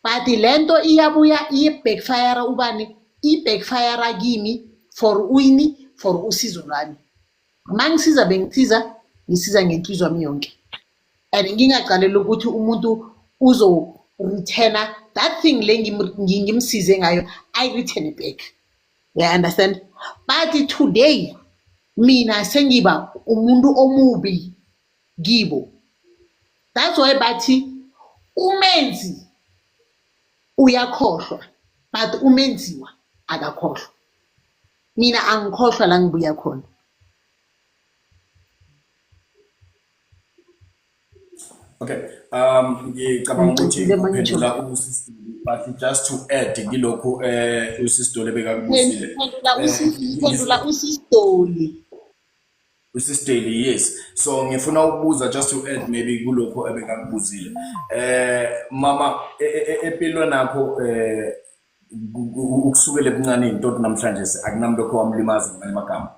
S5: But lento iyabuya backfire ubani backfire kimi for wini for usizo lwami. Mangisiza bengisiza ngisiza ngenhliziyo yami yonke. And ngingaqalela ukuthi umuntu uzorithena that thing le ngimsize ngayo I return it back. You understand? But today mina sengiba umuntu omubi kibo. That's why bathi umenzi uyakhohlwa but umenziwa akakhohlwa. Mina angikhohlwa la ngibuya khona.
S1: Okay. Ngicabanga ukuthi uphendula usistoli but just to add kilokho usistoli bekakubusile.
S5: Phendula usistoli.
S1: Usistoli yes. So ngifuna ukubuza just to add maybe kulokho ebekakubuzile. Mama empilweni nakho ukusukela ebuncane into namhlanje akunamuntu okho wamlimaza ngamanye amagama.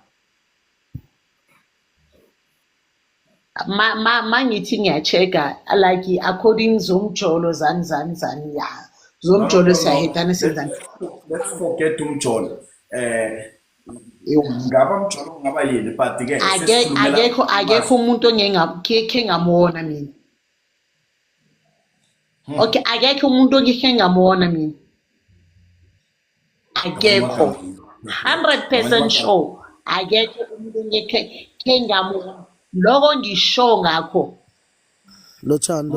S5: Mangithi ngiyachecka like according zomjolo zani ya zomjolo siyahedana senzani.
S1: Let's forget umjolo. Ngaba umjolo ngaba yini but ke
S5: akekho umuntu ongeke ngamona mina. Okay, akekho umuntu ongeke ngamona mina. Akekho 100% sure akekho umuntu ongeke ngamona. Loko ngisho ngakho.
S6: Lotshani.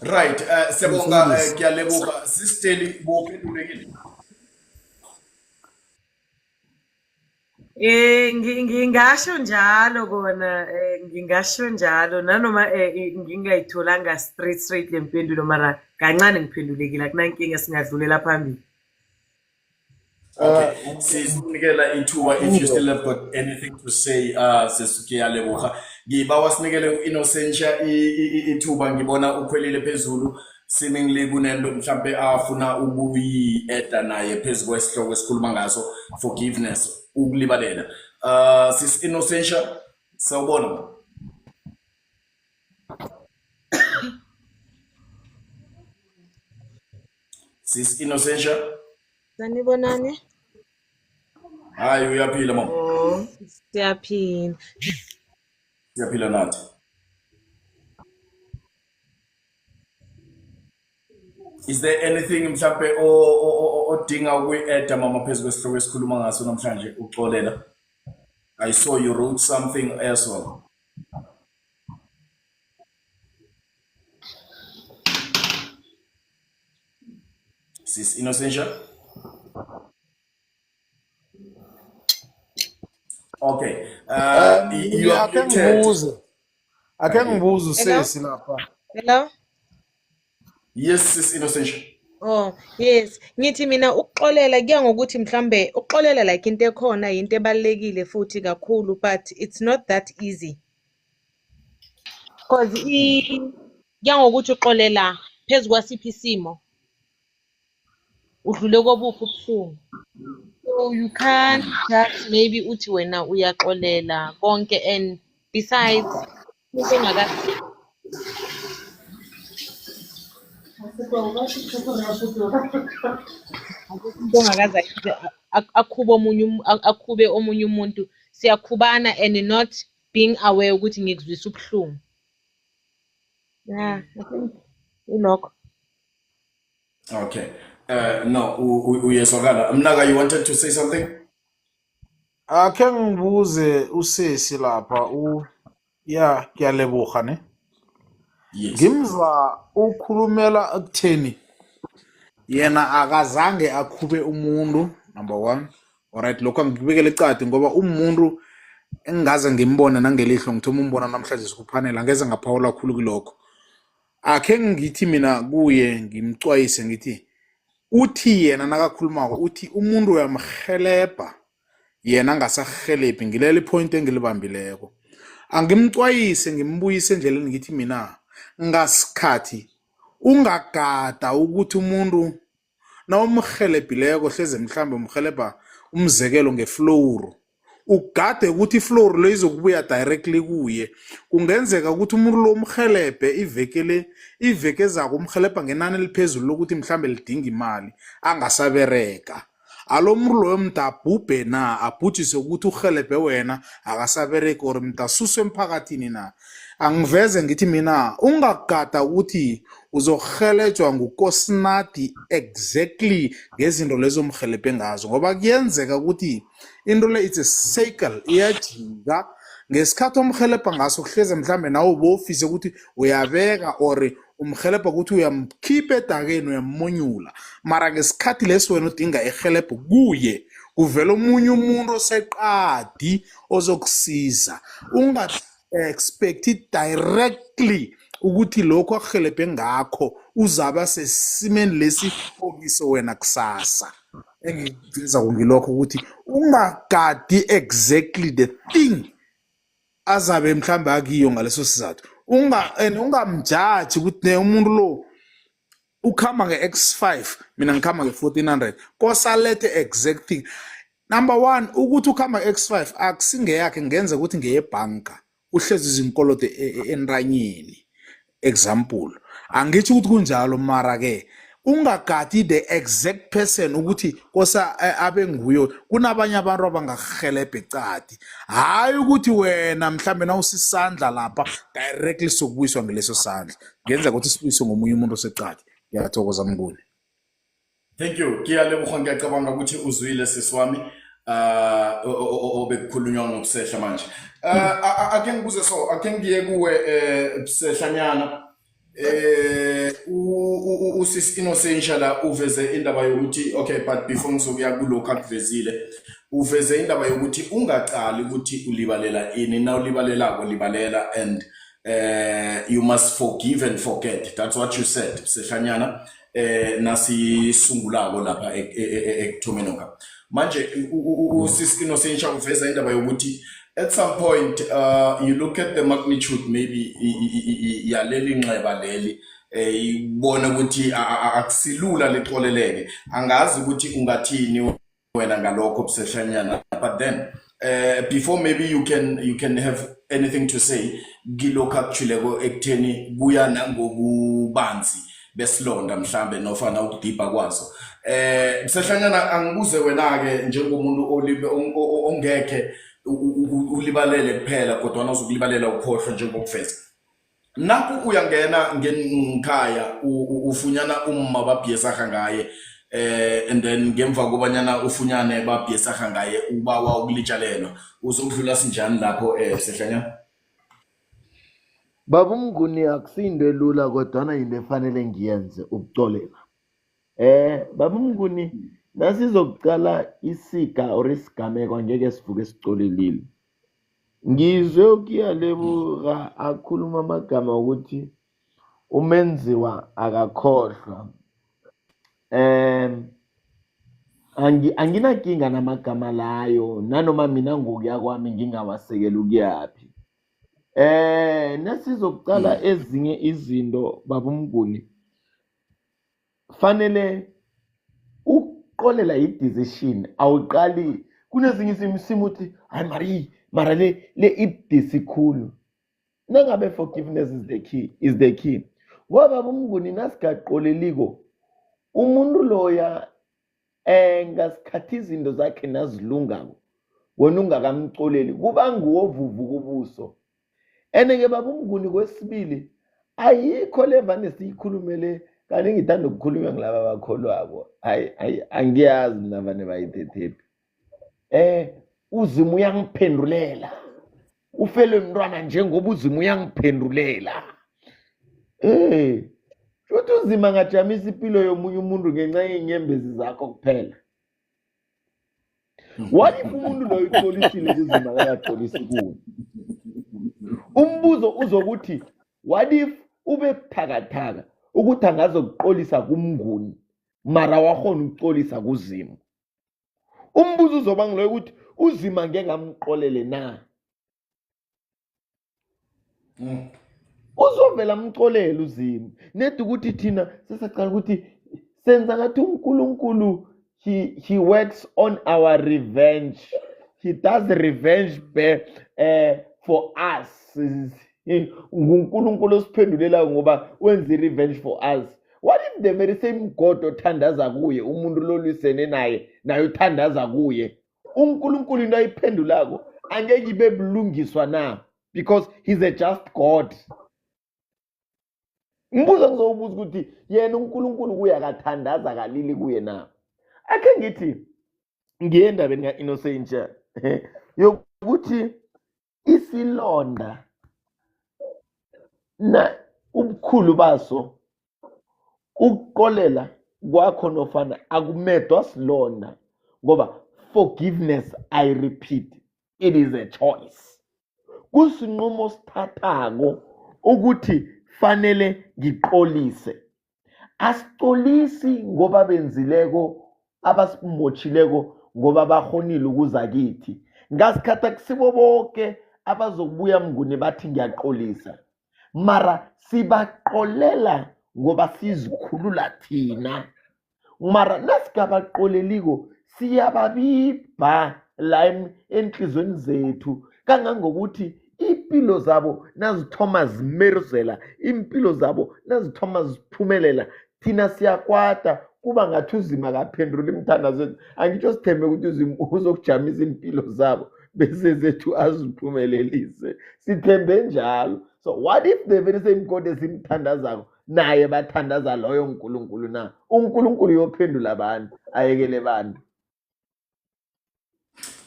S1: Right, siyabonga Kiyaleboga sisteli bophendulekile.
S3: Ngingasho njalo kona ngingasho njalo nanoma ngingayitholanga straight le mpendulo mara kancane ngiphendulekile akunankinga singadlulela phambili.
S1: Okay, sinikela ithuba if you still have got anything to say Kiyaleboga. Ngibawa sinikele Innocentia ithuba ngibona ukhwelile phezulu seemingly kunento mhlambe afuna ukuyi-eda naye phezu kwesihloko esikhuluma ngaso forgiveness ukulibalela. Sis Innocentia sawubona. Sis Innocentia
S7: Sanibonani?
S1: hayi uyaphila mama.
S7: Siyaphila.
S1: Siyaphila nathi. Is there anything mhlambe odinga ukui-add mama phezu kwesihloko esikhuluma ngaso namhlanje uxolela? I saw you wrote something as well. Sis Innocentia? Okay. You are
S4: ake
S1: muted.
S4: ngibuze ake ngibuze
S7: Hello?
S4: usesi lapha.
S7: Hello?
S1: Yes, Sis Innocentia.
S7: Oh, yes. Ngithi mina ukuxolela kuya ngokuthi mhlambe ukuxolela like into ekhona into ebalekile futhi kakhulu, but it's not that easy. Because kuya ngokuthi uxolela phezu kwasiphi isimo udlule kobuphi ubuhlungu. So you can't just maybe uthi wena uyaxolela konke, and besides into ongakazi into ongakaze akhube omunye umuntu, siyakhubana and not being aware ukuthi ngikuzwisa ubuhlungu. Yeah, I think ilokho.
S1: Okay. No, uyezwakala. Mnaka, you wanted to say something?
S4: Ake ngibuze usesi lapha ya ngiyaleboga ne.
S1: Yes.
S4: Ngimzwa ukhulumela ekutheni yena akazange akhube umuntu number 1. Alright, lokho angikubekele ecade ngoba umuntu engaze ngimbone nangelihlo ngithoma umbona namhlanje sikuphanela angeze ngaphawula kakhulu kulokho. Akhe ngithi mina kuye ngimcwayise ngithi uthi yena nakakhulumako uthi umuntu uyamhelebha yena angasahelebhi, ngilele point engilibambileko. Angimcwayise ngimbuyise endleleni ngithi mina ngasikhathi ungagada ukuthi umuntu nawumhelebhileko hleze mhlambe umhelebha umzekelo ngefloor, ugade ukuthi ifloor le izokubuya directly kuye. Kungenzeka ukuthi umuntu lo umhelebhe iveke ezako umhelebha ngenani eliphezulu lokuthi mhlambe lidinga imali angasabereka. Alo muntu loyo mntabhubhe na abhujise ukuthi uhelebhe wena akasabereka or mntasuswe emphakathini na. Angiveze ngithi mina ungagada ukuthi uzohelejwa ngukosnati exactly ngezinto lezo mhelebhe ngazo, ngoba kuyenzeka ukuthi into le it's a cycle iyajika. Ngesikhathi omhelebha ngaso kuhleze mhlambe nawe ubofise ukuthi uyabeka or umhelebha ukuthi uyamkhipha edakeni uyammonyula, mara ngesikhathi lesi wena udinga ihelebho kuye kuvela omunye umuntu oseqadi ozokusiza. Unga expect it directly ukuthi lokho akuhelebhe ngakho uzaba sesimeni lesi okiso wena kusasa. Engiveza ngilokho ukuthi ungagadi exactly the thing azabe mhlambe akiyo ngaleso sizathu. Ungamjudge ukuthi umuntu lo ukhamba nge-X5 mina ngikhamba nge-1400 kosalethe exact thing. Number 1 ukuthi ukhamba nge-X5 akusingeyakhe, ngenza ukuthi ngeyebhanka uhlezi izinkolodo enranyeni example. Angithi ukuthi kunjalo, mara ke ungagadi the exact person ukuthi kosa abe nguyo. Kunabanye abantu abangahelebha ecadi, hayi ukuthi wena mhlambe na usisandla lapha directly sokubuyiswa ngeleso sandla, ngenza ukuthi sibuyiswe ngomunye umuntu osecadi. Ngiyathokoza Mnguni.
S1: Thank you. Ngiyaleboga, ngiyacabanga ukuthi uzwile sisiwami obekukhulunywa ngokusehla manje. Ake ngibuze ake ngiye kuwe Sehlanyana. Usisi Innocentia la uveze indaba yokuthi okay, but before ngizokuya kulokho akuvezile, uveze indaba yokuthi ungaqali ukuthi ulibalela ini, na ulibalelako libalela, and you must forgive and forget. That's what you said, Sehlanyana. Nasisungulako lapha ekuthomeni manje usisi Innocentia uveza indaba yokuthi at some point you look at the magnitude maybe yaleli nxeba leli ibona ukuthi akusilula lexoleleke. Angazi ukuthi ungathini wena ngalokho Sehlanyana, but then before maybe you can have anything to say ngilokho akuchileko ekutheni kuya nangobubanzi besilonda mhlambe nofana ukudipa kwazo. Sehlanyana, angibuze wena ke njengomuntu ongekhe ulibalele kuphela kodwa uzokulibalela ukhohlwe njengokufeza. naku uyangena ngekhaya ufunyana umma babhiyesaha ngaye and then ngemva kobanyana ufunyane babhiyesaha ngaye ubawa ukulitshalelwa uzokudlula sinjani lapho Sehlanyana?
S2: Baba uMnguni akusinto elula kodwana into efanele ngiyenze ukucolela. Baba uMnguni nasizokuqala isiga or isigameko angeke sivuke sicolelile. Ngizwe ukuyalebuka akhuluma amagama ukuthi umenziwa akakhohlwa. Anginakinga namagama layo nanoma mina ngokuya kwami ngingawasekela ukuyaphi. Nasizokuqala ezinye izinto baba uMnguni fanele ukuqolela i-decision awuqali kunezinye izimo uthi hayi mara le ibdisikhulu nangabe forgiveness is the key ngoba baba uMnguni nasigaqoleliko umuntu loya ngasikhathi izinto zakhe nazilungako wena ungakamcoleli kuba nguwovuvuka ubuso. Ke baba uMnguni kwesibili ayikho levane siyikhulumele kanti ngithanda ukukhuluma ngilaba abakholwako angiyazi mina vane bayithethephi. Uzima uyangiphendulela ufele mntwana njengoba uzima uyangiphendulela. Shothi uzima ngajamisa impilo yomunye umuntu ngenxa yey'nyembezi zakho kuphela. What if umuntu loyo uxolisile kuzima akaxolisi kuwe? Umbuzo uzokuthi what if ube buthakathaka ukuthi angazokuxolisa kuMnguni mara wakhona ukuxolisa kuzimo? Umbuzo uzoba ngiloyo ukuthi uzima ngeke ngamxolele na? Uzovela amxolele uzimo nedi ukuthi thina sesaqala ukuthi senza ngathi uNkulunkulu he works on our revenge. He does revenge for us. nguNkulunkulu osiphendulelayo ngoba wenza revenge for us. What if the very same God othandaza kuye umuntu lolisene naye uthandaza kuye uNkulunkulu into ayiphendulako angeke ibe bulungiswa na because he's a just God? Mbuzo ngizowubuza ukuthi yena uNkulunkulu kuye akathandaza kalili kuye na? Akhe ngithi ngiye endabeni ka-Innocent yokuthi isilonda na ubukhulu baso ukuqolela kwakho nofana akumedwa silonda ngoba forgiveness, I repeat, it is a choice. Kusinqumo sithathako ukuthi fanele ngiqolise. Asixolisi ngoba benzileko abasimochileko ngoba bahonile ukuza kithi. Ngasikhatha kusibo bonke abazokubuya Mnguni bathi ngiyaxolisa. Mara sibaqolela ngoba sizikhulula thina. Mara nasigabaqoleliko siyababibha la enhlizweni zethu kangangokuthi impilo zabo nazithoma zimeruzela, impilo zabo nazithoma ziphumelela, thina siyakwata kuba ngathi uzima kaphendula imthandazo. Angitsho sithembe ukuthi uzima uzokujamisa impilo zabo bese zethu aziphumelelise. Sithembe njalo. So what if the very same God esimthandazako naye bathandaza loyo uNkulunkulu na? uNkulunkulu yophendula abantu ayekele abantu.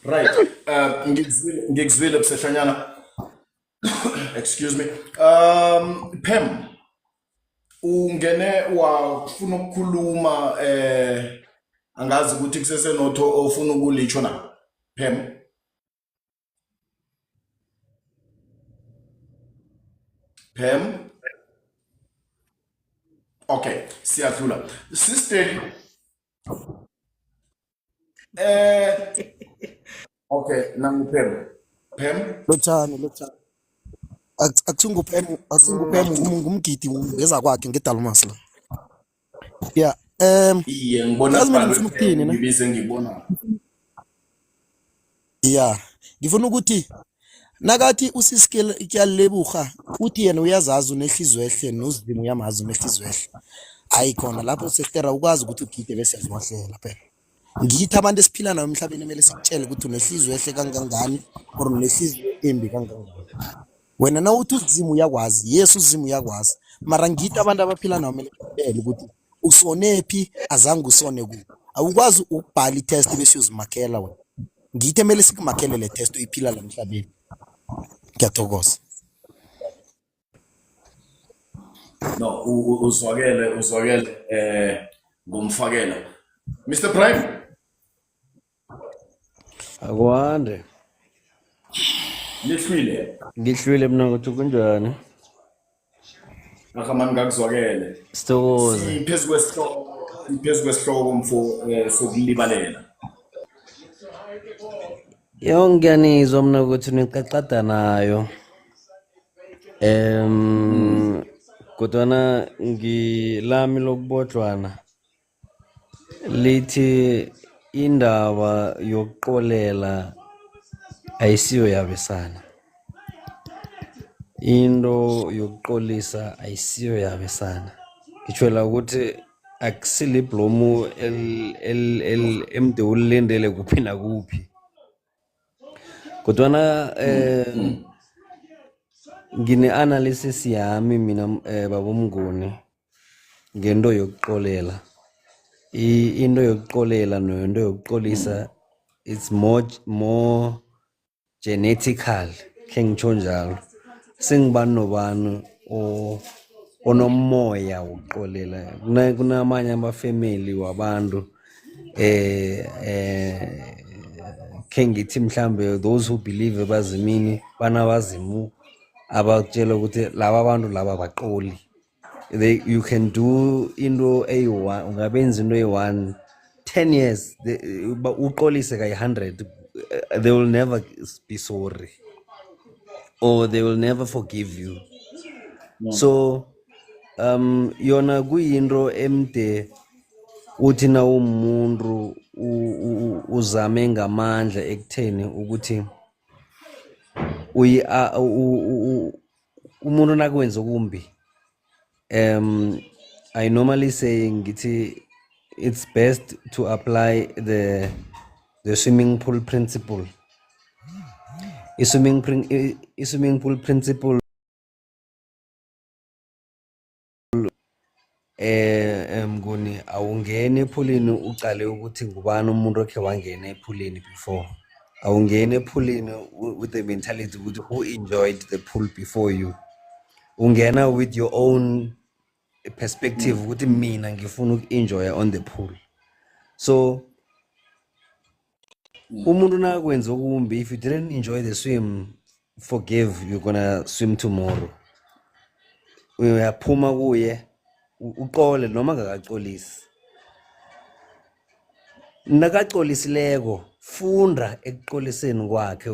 S1: Right. Ngikuzwile Sehlanyana. Excuse me. Pam, ungene wafuna ukukhuluma angazi ukuthi kusesenotho ofuna ukulitsho na? Pam. Pam. Okay, siyadlula. Sister okay, nangu Pam. Pam.
S6: Lotshani akusinguphem ngumgidi ngeza kwakhe ngedalmas la. Yeah,
S1: Iye ngibona
S6: ukuthini na?
S1: ngibize ngibona.
S6: Yeah, ngifuna ukuthi nakathi usisikele ikyalebuga uthi yena uyazazi unehlizwe ehle nozidimo uyamazi unehlizwe ehle. Ayikhona lapho sekutera ukwazi ukuthi ugide bese yazimahlela phela. Ngithi abantu esiphila nayo emhlabeni kumele sikutshele ukuthi unehlizwe ehle kangangani or unehlizwe embi kangangani. wena nawuthi uzimu uyakwazi, yes uzimu uyakwazi, mara ngithi abantu abaphila nawo mele kubele ukuthi usonephi, azange usone ku. Awukwazi ukubhala itest bese uzimakhela wena. Ngithi emele sikumakhele le test uyiphila la emhlabeni. Ngiyathokoza.
S1: No, uzwakele ngumfakela. Mr. Prime,
S8: Akwande,
S1: lihlwile.
S8: ngihlwile mina ukuthi kunjani?
S1: Akamani ngakuzwakele.
S8: Sithokoze.
S1: Siphezu kwesihloko mfo sokulibalela.
S8: Ngiyanizwa mina ukuthi nicacada nayo. Kodwana ngilami lokubodlwana lithi indaba yokuxolela ayisiyo yabesana. Into yokuxolisa ayisiyo yabesana. Ngitshwela ukuthi akusiliblomu emde ulindele kuphi nakuphi. Kodwana ngine-analysis yami mina babomnguni ngento yokuxolela. Into yokuxolela nento yokuxolisa it's more genetical khe ngitsho njalo. Sengibani nobani onomoya wokuxolela. Kunamanye amafamily wabantu khe ngithi mhlambe those who believe ebazimini banabazimu abatshela ukuthi laba abantu laba baqoli. You can do into eyi-1, ungabenza into eyi-1 10 years uqolise kayi-100, they will never be sorry or they will never forgive you. So yona kuyinto emde uthi na umuntu uzame ngamandla ekutheni ukuthi umuntu nakwenza okumbi. I normally say ngithi it's best to apply the swimming pool principle. Swimming pool principle mnguni awungena ephulini uqale ukuthi ngubani umuntu okhe wangena ephulini before. Awungena ephulini with the mentality ukuthi who enjoyed the pool before you. Ungena with your own perspective ukuthi mina ngifuna uku-enjoya on the pool. So umuntu nakwenza okumbi, if you didn't enjoy the swim, forgive, you're gonna swim tomorrow. Uyaphuma kuye uqole noma ngakaxolisi. Nakaxolisileko funda ekuxoliseni kwakhe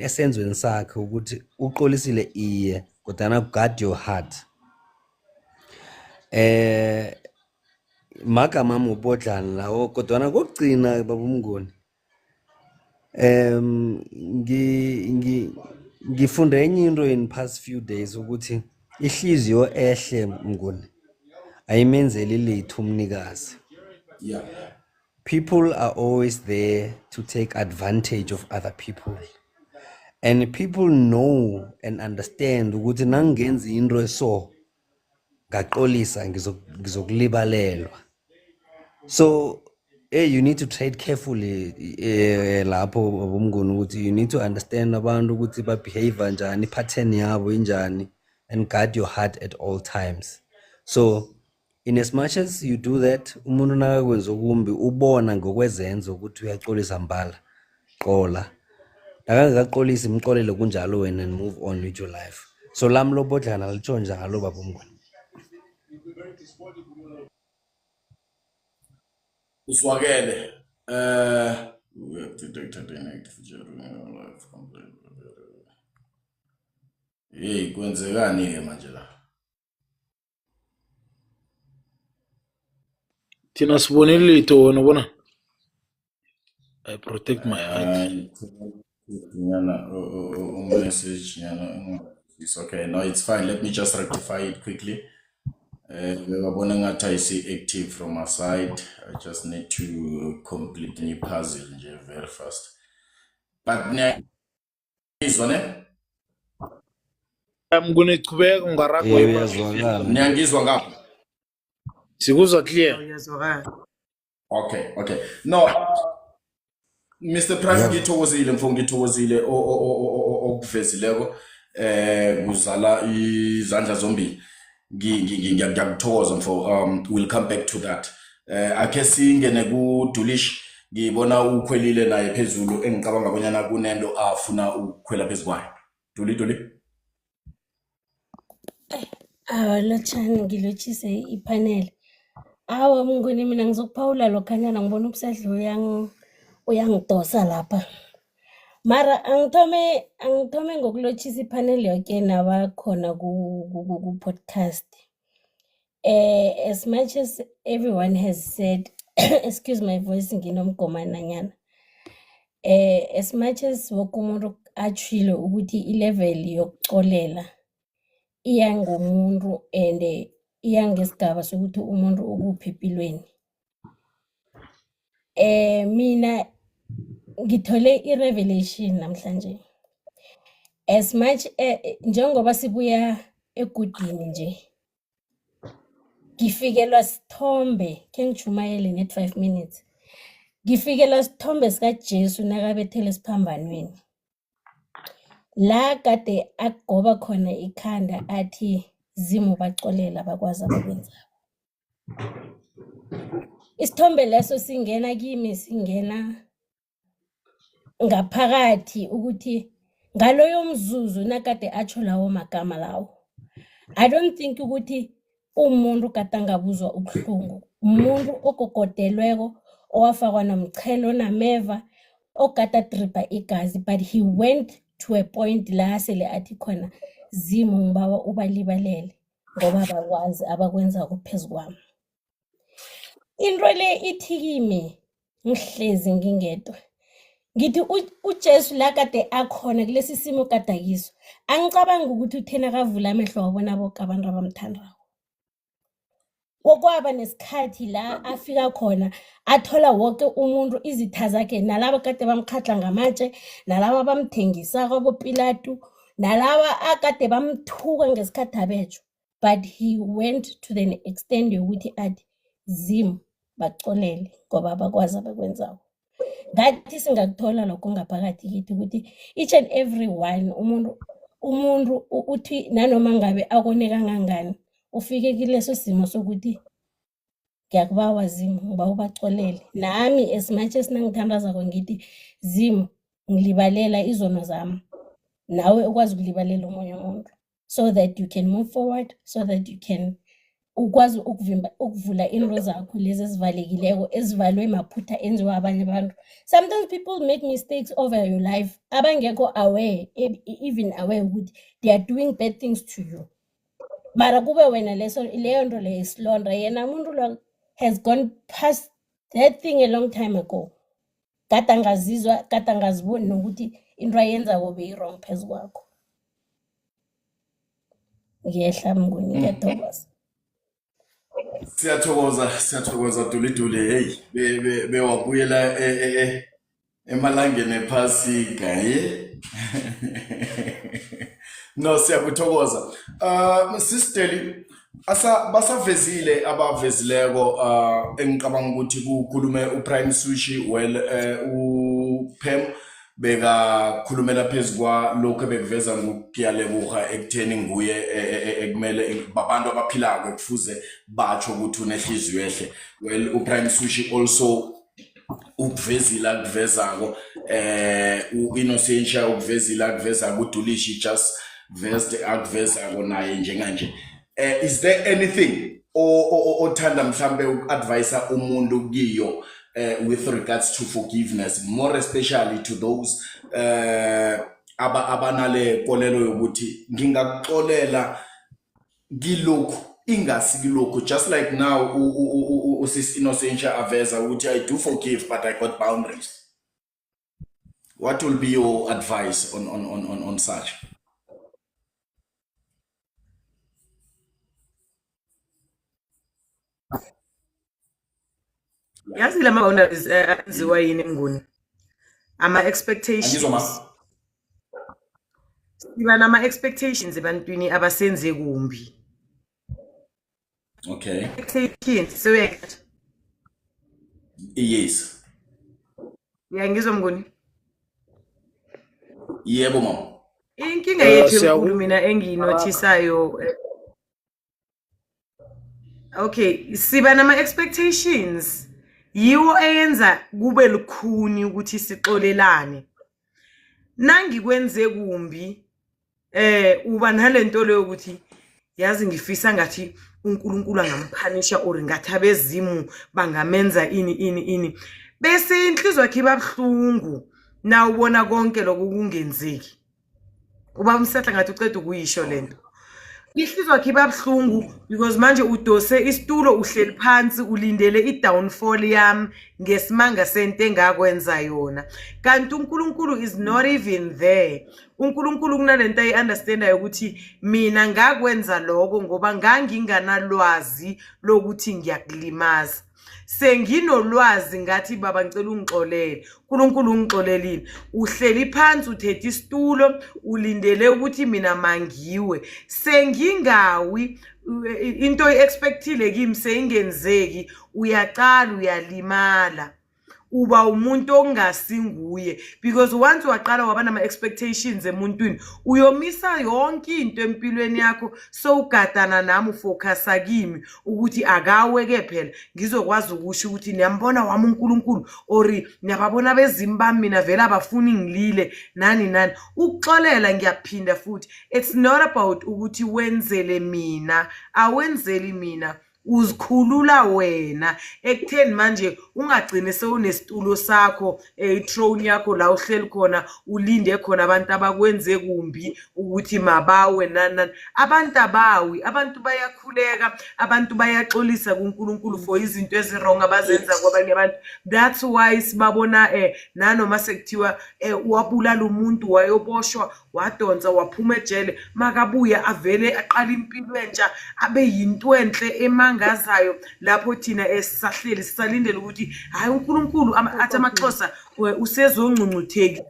S8: esenzweni sakhe ukuthi uxolisile iye kodwa guard your heart. Magama mubodlana lawo kodwa kokugcina babumngoni ngifunde enye into in past few days ukuthi ihliziyo ehle mnguni ayimenzeli litho umnikazi.
S1: Yeah.
S8: People are always there to take advantage of other people, and people know and understand ukuthi nangenza into eso ngaxolisa ngizokulibalelwa. So you need to trade carefully lapho babomnguni ukuthi you need to understand abantu ukuthi ba behave njani, pattern yabo injani, and guard your heart at all times. So in as much as you do that, umuntu nakakwenza okumbi ubona ngokwezenzo ukuthi uyaxolisa mbala, xola. Nakangakaxolisi imxolele kunjalo wena and move on with your life. So lami lobodlana litsho njalo babomnguni.
S1: Uzwakele. We have detected an active during your life. Hey, kwenzekani ke manje la?
S4: Thina sibonile litho wena bona. I protect my heart.
S1: Message, it's okay. No, it's fine. Let me just rectify it quickly. Ngabona ngathi ayisi-active from our side. I just need to complete the puzzle nje very fast. But izwa ne?
S4: Mnguni chubeka ungaragwa iba.
S8: uyazwakala.
S1: Niyangizwa ngapha?
S4: Sikuzwa clear.
S3: Uyazwakala.
S1: Okay. No, Mr. Prime ngithokozile mfowethu ngithokozile okuvezileko kuzala izandla zombili. Ngiyakuthokoza mfowethu. We'll come back to that. Ake singene ku Dulish ngibona ukhwelile naye phezulu engicabanga bonyana kunento afuna ukukhwela phezukwayo. Duli.
S9: Lotshani ngilotshise iphaneli. Awa Mnguni mina ngizokuphawula lokhanyana ngibona ubusadla uyangidosa lapha. Mara angithome ngokulotshisa iphaneli yoke nabakhona ku podcast. As much as everyone has said, excuse my voice nginomgomananyana. As much as woke umuntu atshilo ukuthi ilevel yokucolela iya ngomuntu and iya ngesigaba sokuthi umuntu ukuphi empilweni. Mina ngithole i-revelation namhlanje. As much njengoba sibuya egudini nje ngifikelwa sithombe ke ngichumayele net 5 minutes. Ngifikelwa sithombe sika Jesu nakabethele esiphambanweni. La kade agoba khona ikhanda athi zimu bacolela bakwazi abakwenzayo. Isithombe leso singena kimi singena ngaphakathi ukuthi ngaloyo mzuzu nakade atsho lawo magama lawo. I don't think ukuthi umuntu kade angabuzwa ubuhlungu. Umuntu ogogodelweko owafakwa nomchelo nameva okade dripa igazi, but he went to a point la sele athi khona zimu ngibawa ubalibalele ngoba bakwazi abakwenza kuphezkwami. Into le ithi kimi ngihlezi ngingedwa. Ngithi uJesu la kade akhona kulesi simo kadakiso. Angicabanga ukuthi uthena kavula amehlo wabona bonke abantu abamthandako. Wokwaba nesikhathi la afika khona athola wonke umuntu izitha zakhe nalabo kade bamkhatla ngamatshe nalabo bamthengisa kwaboPilatu nalabo akade bamthuka ngesikhathi abethu, but he went to the extent yokuthi athi zimu bacolele ngoba bakwazi abakwenzayo. Ngathi singakuthola lokho ngaphakathi kithi ukuthi each and every one umuntu uthi nanoma ngabe akone kangangani ufike kileso simo sokuthi ngiyakubawa zimu ngoba ubacolele. Nami as much as nangithandazako ngithi zimu ngilibalela izono zami nawe ukwazi ukulibalela omunye umuntu so that you can move forward, so that you can ukwazi ukuvula into zakho lezi ezivalekileko ezivalwe maphutha enziwa abanye abantu. Sometimes people make mistakes over your life abangekho aware, even aware ukuthi they are doing bad things to you. Mara kube wena leyo nto leyo isilonda, yena umuntu lo has gone past that thing a long time ago. Kade angazizwa, kade angaziboni nokuthi into ayenzako beyi-wrong phezu kwakho. Ngiyehla Mnguni, ngiyathokoza.
S1: Siyathokoza Duli. Hey, bewabuyela emalangeni ephasi gaye. No, siyakuthokoza. Sisteli basavezile abavezileko engicabanga ukuthi kukhulume uPrime Sushi uPem bekakhulumela phezukwa lokho bekuveza ngokuyalebuha ekutheni nguye ekumele babantu abaphilako ekufuze batsho ukuthi unehliziyo ehle. Well, uPrime Sushi also ukuvezila kuvezako uInnocentia ukuvezila kuvezako uDulishi just versed akuvezako naye njenganje. Is there anything othanda mhlambe ukuadvise umuntu kiyo with regards to forgiveness, more especially to those abanale kolelo yokuthi ngingakuxolela kilokhu ingasi kilokhu, just like now usis Innocentia aveza ukuthi I do forgive but I got boundaries. What will be your advice on such?
S3: Yazi lama boundaries aziwa yini Mnguni? Ama expectations. siba nama-expectations ebantwini abasenze kumbi.
S1: Okay.
S3: Expectations, sewuyayithatha?
S1: Yes.
S3: Uyangizwa Mnguni?
S1: Yebo mama.
S3: Inkinga yethu
S4: Siyaku-
S3: enkulu mina engiyinothisayo okay, siba nama-expectations yiwo eyenza kube lukhuni ukuthi sixolelane. Nangikwenze kumbi uba nalento leyo ukuthi yazi ngifisa ngathi uNkulunkulu angamphanisha or ngathi abezimu bangamenza ini bese inhliziyo yakhe ibabhlungu na ubona konke lokho kungenzeki. Uba umsahla ngathi uceda ukuyisho lento. Inhliziyo yakhe ibabhlungu because manje udose isitulo uhleli phansi ulindele i-downfall yami ngesimanga sento engakwenza yona. Kanti uNkulunkulu is not even there. uNkulunkulu kunalento ayi-understandayo ukuthi mina ngakwenza lokho ngoba nganginganalwazi lokuthi ngiyakulimaza. Senginolwazi ngathi baba ngicela ungixolele. uNkulunkulu ungixolelile. Uhleli phansi uthethe isitulo ulindele ukuthi mina mangiwe. Sengingawi into expectile kimi seyingenzeki uyaqala uyalimala. Uba umuntu ongasinguye because once waqala waba nama expectations emuntwini uyomisa yonke into empilweni yakho so ugadana nami ufocusa kimi ukuthi akaweke phela ngizokwazi ukusho ukuthi niyambona wami uNkulunkulu or niyababona bezimu bami mina vele abafuni ngilile nani ukuxolela ngiyaphinda futhi it's not about ukuthi wenzele mina awenzeli mina uzikhulula wena ekutheni manje ungagcine sewunesitulo sakho i-throne yakho la uhleli khona ulinde khona abantu abakwenze kumbi ukuthi mabawe nani abantu abawi abantu bayakhuleka abantu bayaxolisa kuNkulunkulu for izinto ezirong abazenza kwabanye abantu. That's why sibabona nanoma sekuthiwa wabulala umuntu wayoboshwa wadonsa waphuma ejele makabuya avele aqala impilo entsha abe yinto enhle emangazayo lapho thina esisahleli sisalindele ukuthi hayi uNkulunkulu athi amaXhosa usezongcuncutheki.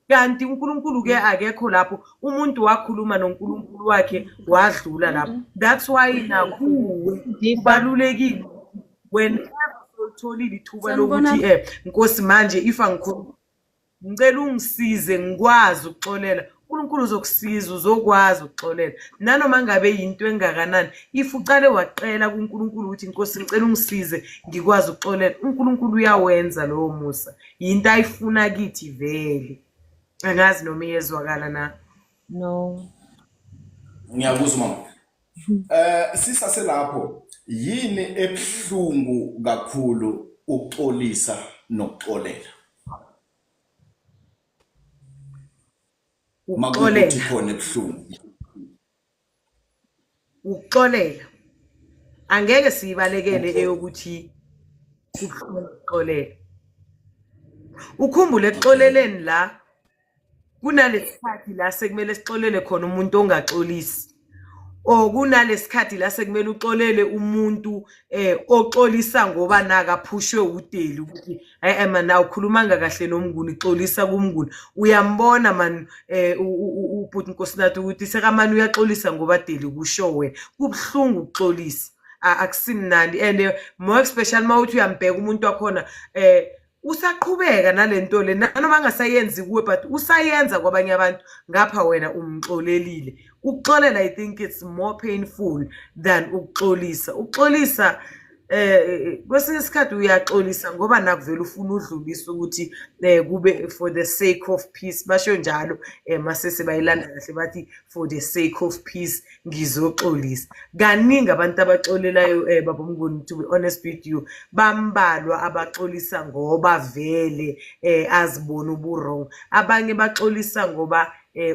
S3: Kanti uNkulunkulu ke akekho lapho umuntu wakhuluma noNkulunkulu wakhe wadlula lapho. That's why nakuwe kubalulekile whenever utholile ithuba lokuthi Nkosi manje if angikhona ngicela ungisize ngikwazi ukuxolela. uNkulunkulu uzokusiza uzokwazi ukuxolela nanoma ngabe yinto engakanani. If uqale waqela kuNkulunkulu ukuthi Nkosi ngicela ungisize ngikwazi ukuxolela uNkulunkulu uyawenza lowo musa. Yinto ayifuna kithi vele. Angazi noma iyezwakala na.
S7: No.
S1: Ngiyakuzwa mama. Sisaselapho yini ebhlungu kakhulu ukuxolisa nokuxolela? Makuthi khona ebhlungu.
S3: Ukuxolela angeke siyibalekele eyokuthi ukuxolela. Ukhumbule ekuxoleleni la kunalesikhathi la sekumele sixolele khona umuntu ongaxolisi. Kunalesikhathi la sekumele uxolele umuntu oxolisa ngoba nakaphushwe udeli ukuthi hayi man awukhulumanga kahle nomnguni ixolisa kumnguni. Uyambona man ubhuti Nkosinathi ukuthi sekamani uyaxolisa ngoba deli kusho wena. Kubhlungu ukuxolisa. Akusimnandi and more especially mawuthi uyambheka umuntu wakhona usaqhubeka nalento le noma angasayenzi kuwe but usayenza kwabanye abantu ngapha wena umxolelile. Ukuxolela I think it's more painful than ukuxolisa. Ukuxolisa kwesinye isikhathi uyaxolisa ngoba nakuvela ufuna udlulisa ukuthi kube for the sake of peace. Basho njalo masese bayilanda kahle bathi for the sake of peace ngizoxolisa. Kaningi abantu abaxolelayo baba Mnguni to be honest with you bambalwa abaxolisa ngoba vele azibona uburong. Abanye baxolisa ngoba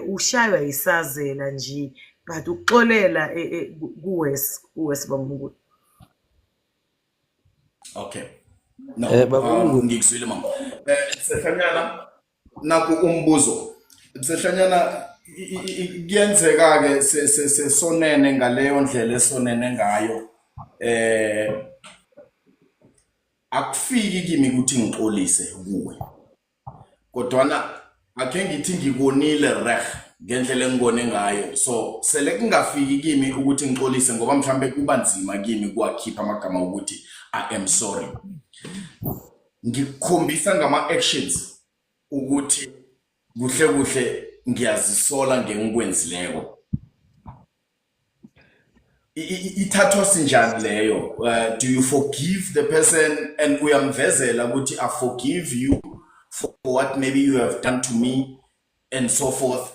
S3: ushaywa isazela nje but ukuxolela kuwes baba Mnguni.
S1: Okay. No, ngikuzwile mama. Sehlanyana naku umbuzo. Sehlanyana kuyenzeka ke sonene ngaleyo ndlela esonene ngayo. Akufiki kimi ukuthi ngixolise kuwe. Kodwa na ake ngithi ngikonile reg ngendlela engibone ngayo. So sele kungafiki kimi ukuthi ngixolise ngoba mhlambe kuba nzima kimi kuwakhipha amagama ukuthi I am sorry. Ngikukhombisa ngama actions ukuthi kuhle ngiyazisola ngengikwenzileko. Ithathwa sinjani leyo? Do you forgive the person and uyamvezela ukuthi I forgive you for what maybe you have done to me and so forth,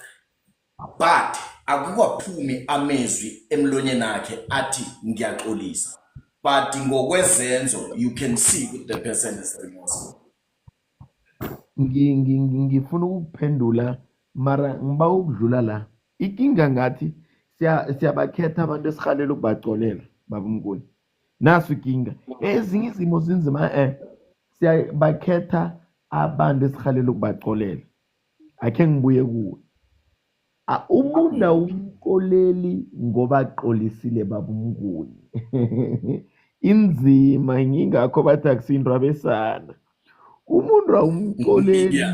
S1: but akukaphumi amezwi emlonyeni akhe athi ngiyaxolisa, but ngokwezenzo you can see with the person is remorseful.
S2: Ngifuna ukuphendula mara ngiba ukudlula la. Ikinga ngathi siyabakhetha abantu esihalela ukubacolela baba Mnguni. Nasu ikinga. Ezinye izimo zinzima siyabakhetha abantu esihalela ukubacolela. Akhe ngibuye kuwe. Umuntu awumcoleli ngoba aqolisile baba Mnguni. Inzima ngingakho bathi akusinto abesana. Umuntu awumcoleli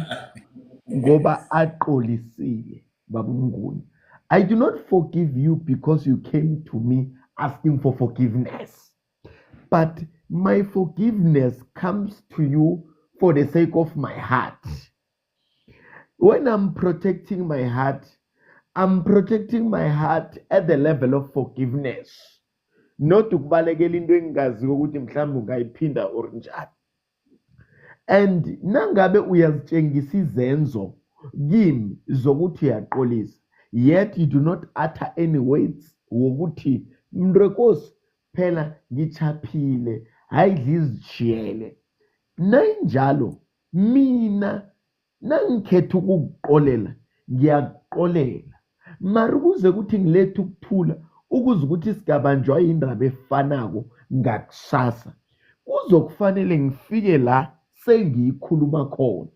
S2: ngoba aqolisile baba Mnguni. I do not forgive you because you came to me asking for forgiveness, but my forgiveness comes to you for the sake of my heart. When I'm protecting my heart, I'm protecting my heart at the level of forgiveness, not ukubalekela into engaziyo ukuthi mhlawumbe ungayiphinda or njani. And nangabe uyazitshengisa izenzo kimi zokuthi uyaqolisa, yet you do not utter any words wokuthi mnrekosi phela ngichaphile hayidli izijiyele. Nanjalo mina nangikhetha ukukuqolela ngiyakuqolela, mara ukuze ukuthi ngilethe ukuthula ukuze ukuthi sigabanjwa indaba efanako ngakusasa, kuzokufanele ngifike la sengiyikhuluma khona,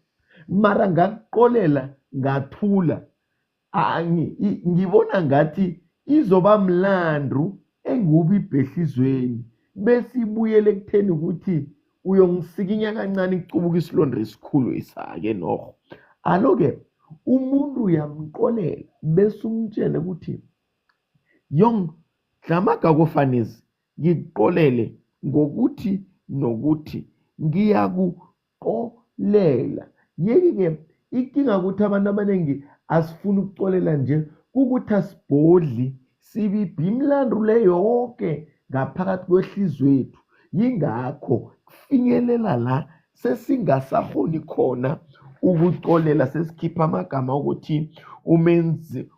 S2: mara ngakuqolela ngathula. Ngibona ngathi izoba mlandu engubi ibhehlizweni bese ibuyele ekutheni ukuthi uyongisikinya kancane icubuka isilonda esikhulu isake noho. Aloke umuntu uyamqolela bese umtshele ukuthi dlamaga kofanezi ngikuqolele ngokuthi nokuthi ngiyakuqolela. Yeke-ke ikinga ukuthi abantu abaningi asifuna ukucolela nje ukuthi asibhodli sibiphi imlandu le yonke ngaphakathi kwehlizwe yethu. Yingakho kufinyelela la sesingasahoni khona ukucolela, sesikhipha amagama ukuthi umenzi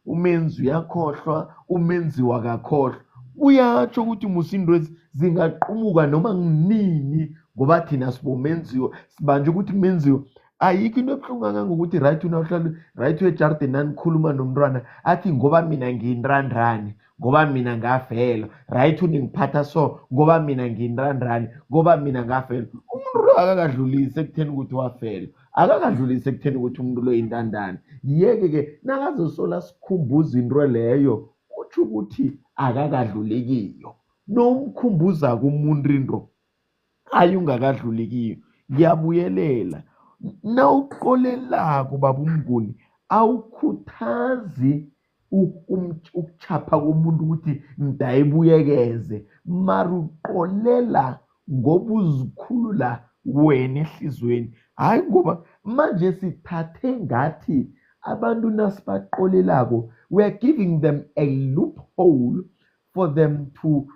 S2: uyakhohlwa, umenzi wakakhohlwa. Kuyatsho ukuthi musinto zingaqhumuka noma nginini ngoba thina sibomenziwe sibanje ukuthi kumenziwe. Ayikho into ebuhlungu kangangokuthi right unahlala right ejardini nanikhuluma nomntwana athi ngoba mina ngiyindrandane, ngoba mina ngafela, right uningiphatha so ngoba mina ngiyindrandane, ngoba mina ngafela. Umuntu akakadlulisi ekutheni ukuthi wafela, akakadlulisi ekutheni ukuthi umuntu lo yintandane. Yeke-ke nakazosola sikhumbuza into leyo utsho ukuthi akakadlulekiyo. Nomkhumbuza kumuntu into ayungakadlulekiyo. Ngiyabuyelela nawuqolelako baba Mnguni awukhuthazi ukuchapha komuntu ukuthi ndayibuyekeze, mara uqolela ngoba uzikhulula wena ehlizweni. Hayi ngoba manje sithathe ngathi abantu nasibaqolelako we are giving them a loophole for them to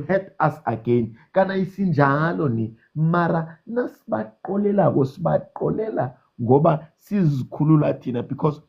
S2: hurt us again. Kana isinjalo ni mara nasibaqolelako sibaqolela ngoba sizikhulula thina, because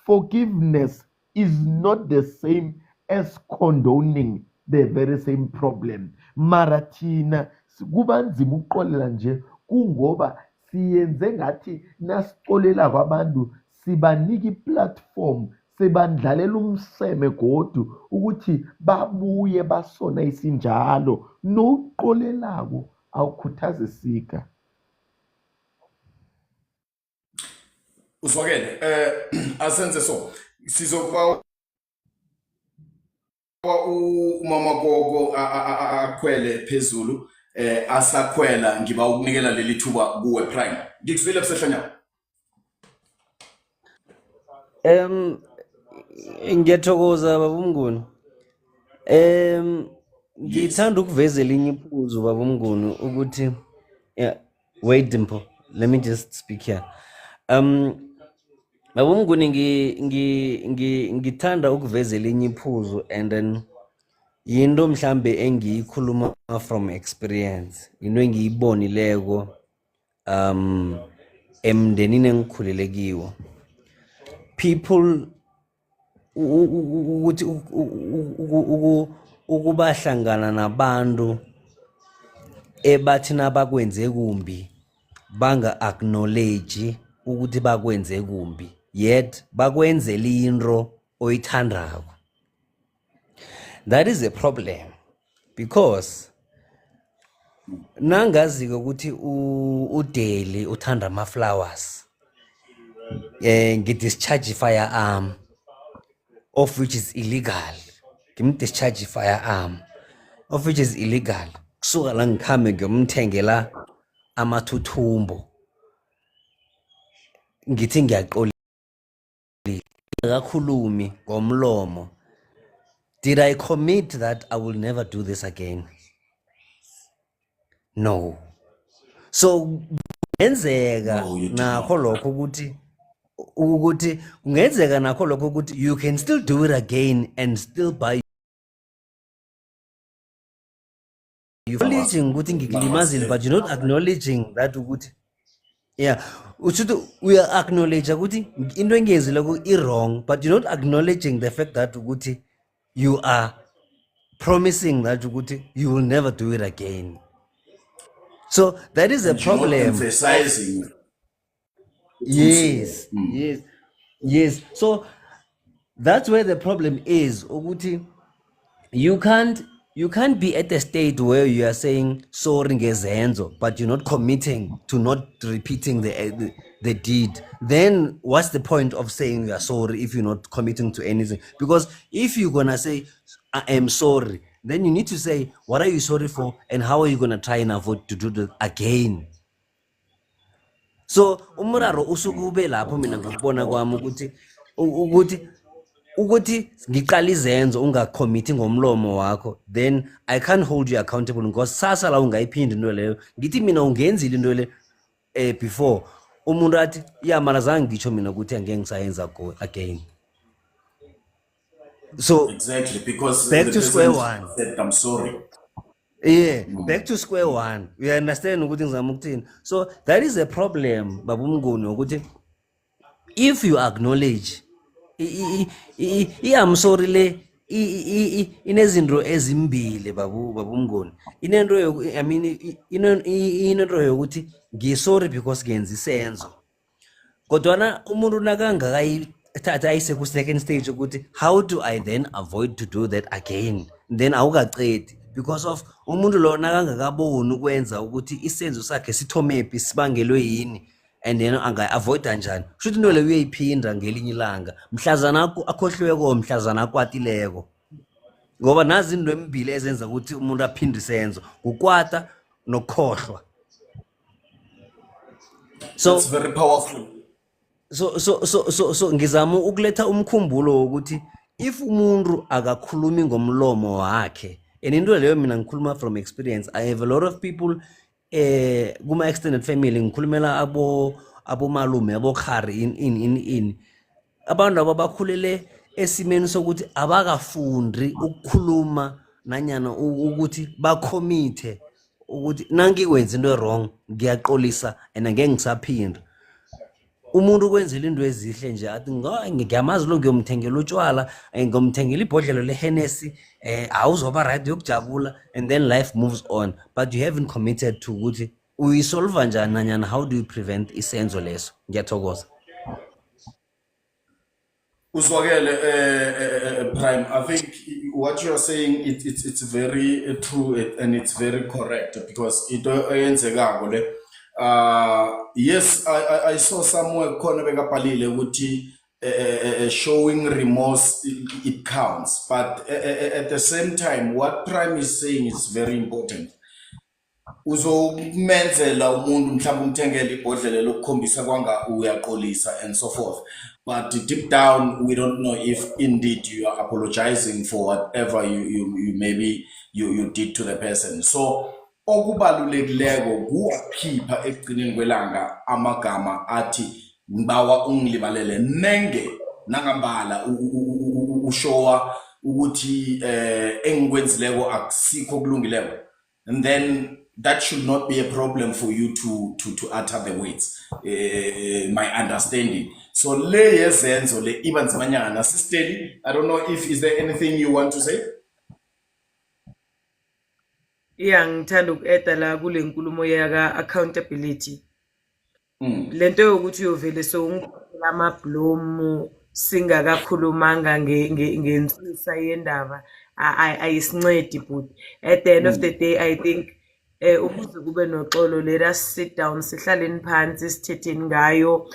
S2: forgiveness is not the same as condoning the very same problem. Mara thina kuba nzima ukuqolela nje kungoba siyenze ngathi nasiqolelako abantu sibanika iplatform, sebandlalela umseme godu ukuthi babuye basona isinjalo. Noqolelako awukhuthaze sika.
S1: Uzwakele asenze so sizokuba umama gogo akhwele phezulu asakhwela ngiba ukunikela leli thuba kuwe Prime. Ngikuzwile busehlanya.
S8: Um, ngiyathokoza baba uMnguni. Ngithanda ukuveza elinye iphuzu baba uMnguni ukuthi yeah, wait Dimpo, let me just speak here. Baba uMnguni ngithanda ukuveza elinye iphuzu and then yinto mhlambe engiyikhuluma from experience, into engiyibonileko emndenini engikhulele kiwo. People ukuthi ukubahlangana nabantu ebathi nabakwenze kumbi banga acknowledge ukuthi bakwenze kumbi yet bakwenzela into oyithandako. That is a problem because nangazi ukuthi uDeli uthanda ama flowers ngidischarge firearm of which is illegal. Ngimdischarge firearm of which is illegal. Kusuka la ngikhambe ngiyomthengela amathuthumbo. Ngithi ngiyaqolisa akakhulumi ngomlomo. Did I commit that I will never do this again? No. So kungenzeka nakho lokho ukuthi kungenzeka nakho lokho ukuthi you can still do it again and still buy. You acknowledging ukuthi ngikulimazile but you're not acknowledging that ukuthi yeah we are acknowledge ukuthi into engiyenzile ku wrong but you're not acknowledging the fact that ukuthi you are promising that ukuthi you will never do it again. So that is a problem.
S1: Emphasizing.
S8: Yes, yes. So that's where the problem is. Ukuthi you can't be at a state where you are saying sorry ngezenzo but you're not committing to not repeating the deed. Then what's the point of saying you are sorry if you're not committing to anything? Because if you're gonna say I am sorry, then you need to say what are you sorry for and how are you gonna try and avoid to do that again. So umraro usukube lapho mina ngikubona kwami ukuthi ngiqala izenzo ungakhomithi ngomlomo wakho, then I can't hold you accountable because sasa la ungayiphindi into leyo. Ngithi mina ungenzile into le before umuntu athi ya mara zange ngitsho mina ukuthi angeke ngisayenza go again. So
S1: exactly, because
S8: back to square one.
S1: Said, I'm sorry.
S8: Yeah, back to square one. We understand ukuthi ngizama ukuthini. So that is a problem baba uMnguni ukuthi if you acknowledge I'm sorry le inezinto ezimbili baba uMnguni. Inento I mean inento yokuthi ngisorry because ngenza isenzo. Kodwa umuntu nakangakayithatha ayise ku second stage ukuthi how do I then avoid to do that again? Then awukaqedi because of umuntu lo nakangakaboni ukwenza ukuthi isenzo sakhe sithomephi sibangelwe yini and then anga-avoid kanjani. Kushuthi into leyo uyayiphinda ngelinye ilanga mhlazana akhohlweko mhlazana akwatileko, ngoba nazi into embili ezenza ukuthi umuntu aphinde isenzo ukwata nokukhohlwa. So
S1: it's very powerful.
S8: So ngizama ukuletha umkhumbulo ukuthi if umuntu akakhulumi ngomlomo wakhe, and into leyo mina ngikhuluma from experience. I have a lot of people kuma extended family ngikhulumela abo malume abokhari in abantu abakhulele esimeni sokuthi abakafundi ukukhuluma nanyana ukuthi bakhomithe ukuthi nangikwenza into wrong ngiyaqolisa and angeke ngisaphinda. Umuntu kwenzela into ezihle nje athi ngiyamazi lo ngiyomthengela utshwala ngiyomthengela ibhodlelo leHennessy awuzoba right yokujabula and then life moves on, but you haven't committed to ukuthi uyisolve njani nanyana how do you prevent isenzo leso. Ngiyathokoza.
S1: Uzwakele Prime, I think what you are saying it's very true and it's very correct because into eyenzekako le yes, I saw somewhere khona bekabhalile ukuthi showing remorse it counts, but at the same time what Prime is saying is very important. uzomenzela umuntu mhlawumbe umthengele ibhodlela lokukhombisa kwanga uyaqolisa and so forth, but deep down we don't know if indeed you are apologizing for whatever you maybe you did to the person. So okubalulekileko kuwakhipha ekugcineni kwelanga amagama athi ngibawa ungilibalele nenge nangambala ushowa ukuthi engikwenzileko akusikho kulungileko, and then that should not be a problem for you to utter the words, my understanding. So le yezenzo le iba nzimanyana. Sister, I don't know if is there anything you want to say?
S3: Yeah, ngithanda uku-eda la kule nkulumo yaka accountability. Lento yokuthi uyovele sowungikhokhela amablomu singakakhulumanga ngensisa yendaba ayisincedi, but at the end of the day I think ukuze kube noxolo, let us sit down, sihlaleni phansi sithetheni ngayo,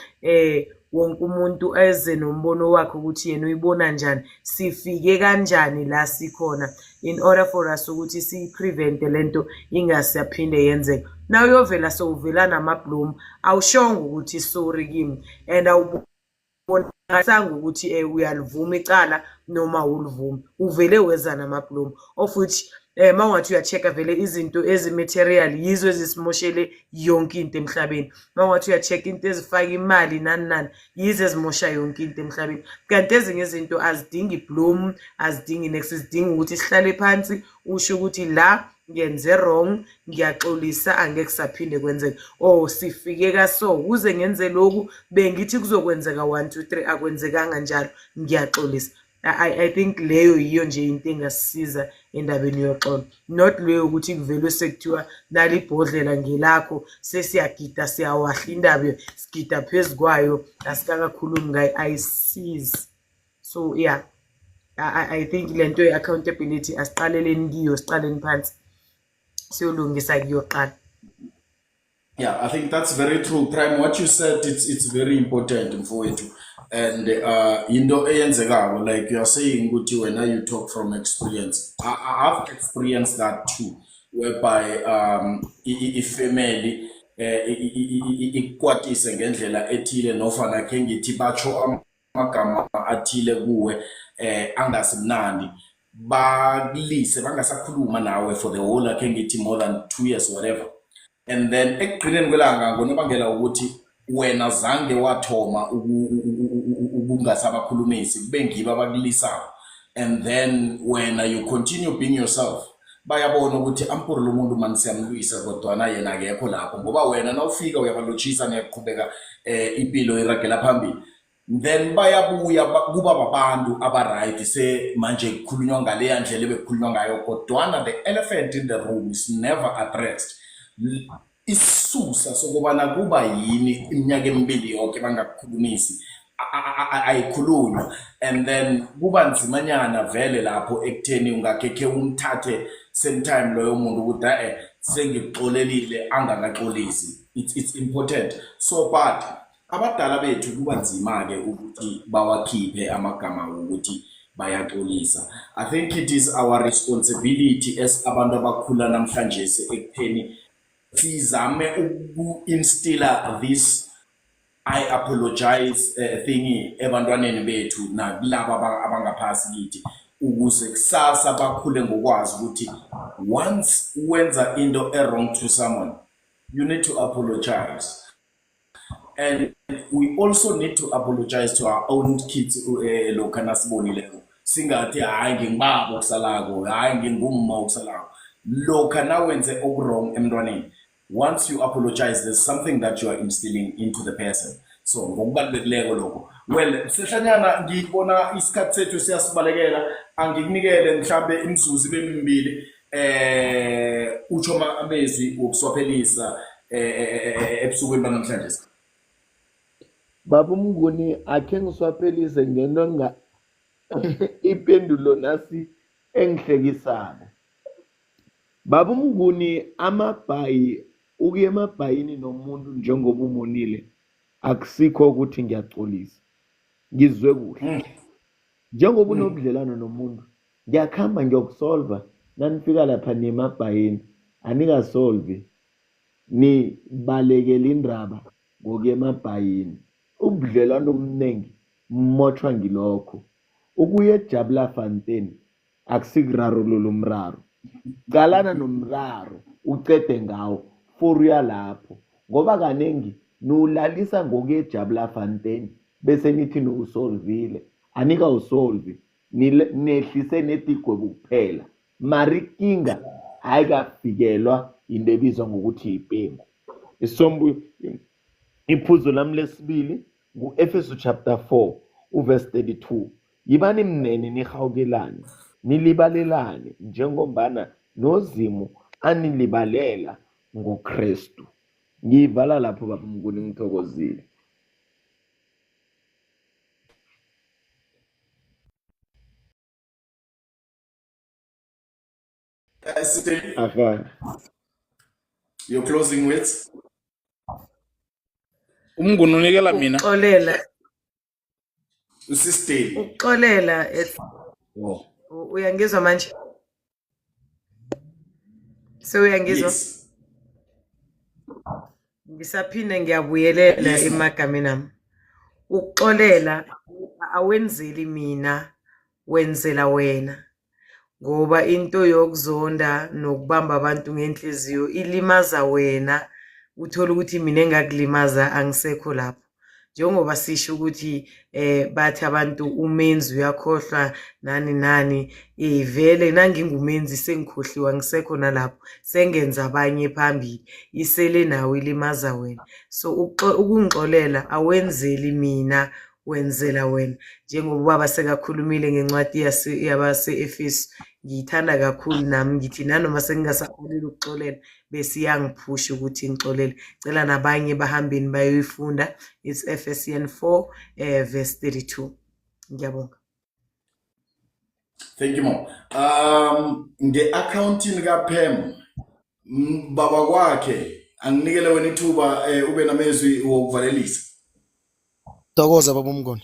S3: wonke umuntu eze nombono wakhe ukuthi yena uyibona njani, sifike kanjani la sikhona, in order for us ukuthi si-prevent lento ingasiyaphinde yenzeka. Now uyovela sowuvela namablomu awushongo ukuthi sorry kimi, and awubonakalisanga ukuthi uyalivuma icala noma ulivuma, uvele weza namablomu of which mawungathi uyachecka vele izinto ezimaterial yizo ezisimoshele yonke into emhlabeni. Mawungathi uyachecka into ezifaka imali nani yizo ezimosha yonke into emhlabeni, kanti ezinye izinto azidingi ibloom, azidingi next, zidinga ukuthi sihlale phansi usho ukuthi la ngenze wrong, ngiyaxolisa, angeke saphinde kwenzeka, sifike kaso kuze ngenze lokhu bengithi kuzokwenzeka 1 2 3 akwenzekanga njalo, ngiyaxolisa. I think leyo yiyo nje into engasisiza endabeni yoxolo, not leyo ukuthi kuvelwe sekuthiwa nali ibhodlela ngelakho sesiyagida siyawahla indaba sigida phezu kwayo asikakakhulumi ngayo, ayisizi. So yeah, I think lento ye-accountability asiqaleleni kiyo, siqaleni phansi siyolungisa kuyoqala.
S1: Yeah, I think that's very true. Prime, what you said, it's very important for you. And into eyenzekako, like you are saying, Guti, when you talk from experience, I've experienced that too, whereby if family ikwatise ngendlela ethile nofana ke ngithi batsho amagama athile kuwe angasimnandi, bakulise bangasakhuluma nawe for the whole ake ngithi more than 2 years whatever, and then ekugcineni kwelanga ngonobangela ukuthi wena zange wathoma ukungasabakhulumisi kube ngiba abakulisayo, and then when you continue being yourself bayabona ukuthi ampuru lo muntu manje siyamlwisa kodwa yena akekho lapho, ngoba wena nawufika uyabalotshisa niyaqhubeka impilo iragela phambili, then bayabuya kuba babantu abaright se manje kukhulunywa ngale ndlela ebekukhulunywa ngayo, kodwa the elephant in the room is never addressed. Isusa sokubana kuba yini iminyaka emibili yonke bangakukhulumisi ayikhulunywa, and then kuba nzimanyana vele lapho ekutheni ungakekhe umthathe same time loyo muntu ukuthi sengixolelile angakaxolisi. It's important. So but abadala bethu kuba nzima ke ukuthi bawakhiphe amagama ukuthi bayaxolisa. I think it is our responsibility as abantu abakhula namhlanje ekutheni sizame uku-instilla this I apologize thingy ebantwaneni bethu nakulaba abangaphasi kithi, ukuze kusasa bakhule ngokwazi ukuthi once wenza into wrong to someone you need to apologize, and we also need to apologize to our own kids lokho nasibonileko, singathi hayi ngingibaba okusalako, hayi ngingumma okusalako. Lokho nawenze okwrong emntwaneni, once you apologize, there's something that you are instilling into the person. So ngokubalulekileko lokho. Well, sehlanyana ngibona isikhathi sethu siyasibalekela, angikunikele mhlambe imizuzu bemibili uthoma amezwi wokuswaphelisa ebusukweni banamhlanje.
S2: Baba Mnguni, akhe ngiswaphelise ngento ipendulo nasi engihlekisana. Baba Mnguni, amabhayi, ukuya emabhayini nomuntu njengoba umonile akusikho ukuthi ngiyaxolisa, ngizwe kuhle. Njengoba unobudlelano nomuntu ngiyakhamba ngiyokusolva, nanifika lapha nemabhayini anikasolve nibalekela indaba ngokuya emabhayini. Ubudlelwano obuningi mmotshwa ngilokho. Ukuya eJabula Fontaine akusikurarulula umraro. Qalana nomraro ucede ngawo for uya lapho. Ngoba kanengi nulalisa ngokuya eJabula Fontaine bese nithi nusolvile. Anika usolve. Nehlise nedigwebo kuphela. Marikinga ayikafikelwa into ebizwa ngokuthi ipengu. Iphuzo lami lesibili ngu-Efesu chapter 4 uverse 32. Yibani mnene nihawukelane, nilibalelane njengombana nozimu anilibalela ngoKristu. Ngiyivala lapho baba Mnguni ngithokozile.
S1: Sister,
S2: Aha.
S1: you're closing with?
S4: Umnguni unikela mina.
S3: Uxolela
S1: Oh.
S3: uyangizwa manje? Uyangizwa?
S1: Yes.
S3: Ngisaphinde ngiyabuyelela emagameni ami. Ukuxolela awenzeli mina, wenzela wena. Ngoba into yokuzonda nokubamba abantu ngenhliziyo ilimaza wena, uthola ukuthi mina engakulimaza angisekho lapho. Njengoba sisho ukuthi bathi abantu umenzi uyakhohlwa nani vele nangingumenzi sengikhohliwa ngisekho nalapho sengenza abanye phambili isele nawe ilimaza wena. So ukungixolela awenzeli mina, wenzela wena. Njengoba ubaba sekakhulumile ngencwadi yabase-Efesu, ngiyithanda kakhulu nami ngithi nanoma sengingasakholeli ukuxolela bese iyangiphusha ukuthi ngixolele. Cela nabanye bahambeni bayoyifunda. It's Ephesians 4 verse 32. Ngiyabonga.
S1: Thank you, Mom. Nge-accounting kaPam, baba kwakhe anginikele wena ithuba ube namezwi wokuvalelisa.
S6: Thokoza baba Mnguni.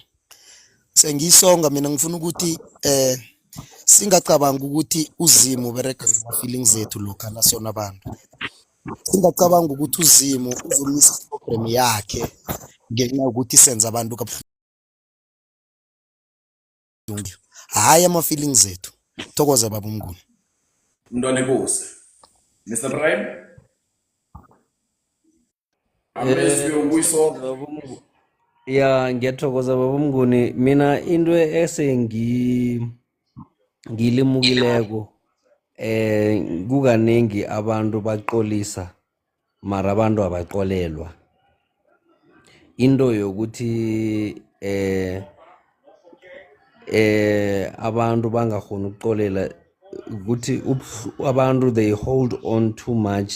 S6: Sengiyisonga mina ngifuna ukuthi singacabanga ukuthi uzimo ubereka ngama-feelings zethu lokha nasona abantu. Singacabanga ukuthi uzimo uzomisa iprogram yakhe ngenxa yokuthi senza abantu kabuhlungu. Hayi ama-feelings zethu. Thokoza baba Mnguni.
S1: Mntwana enkosi. Mr. Brian? Amezwi okuyisonga.
S8: Ya, ngiyathokoza baba Mnguni. Mina into ngilimukileko kukanengi abantu baqolisa mara abantu abaqolelwa. Into yokuthi abantu bangakhona ukuxolela ukuthi abantu they hold on too much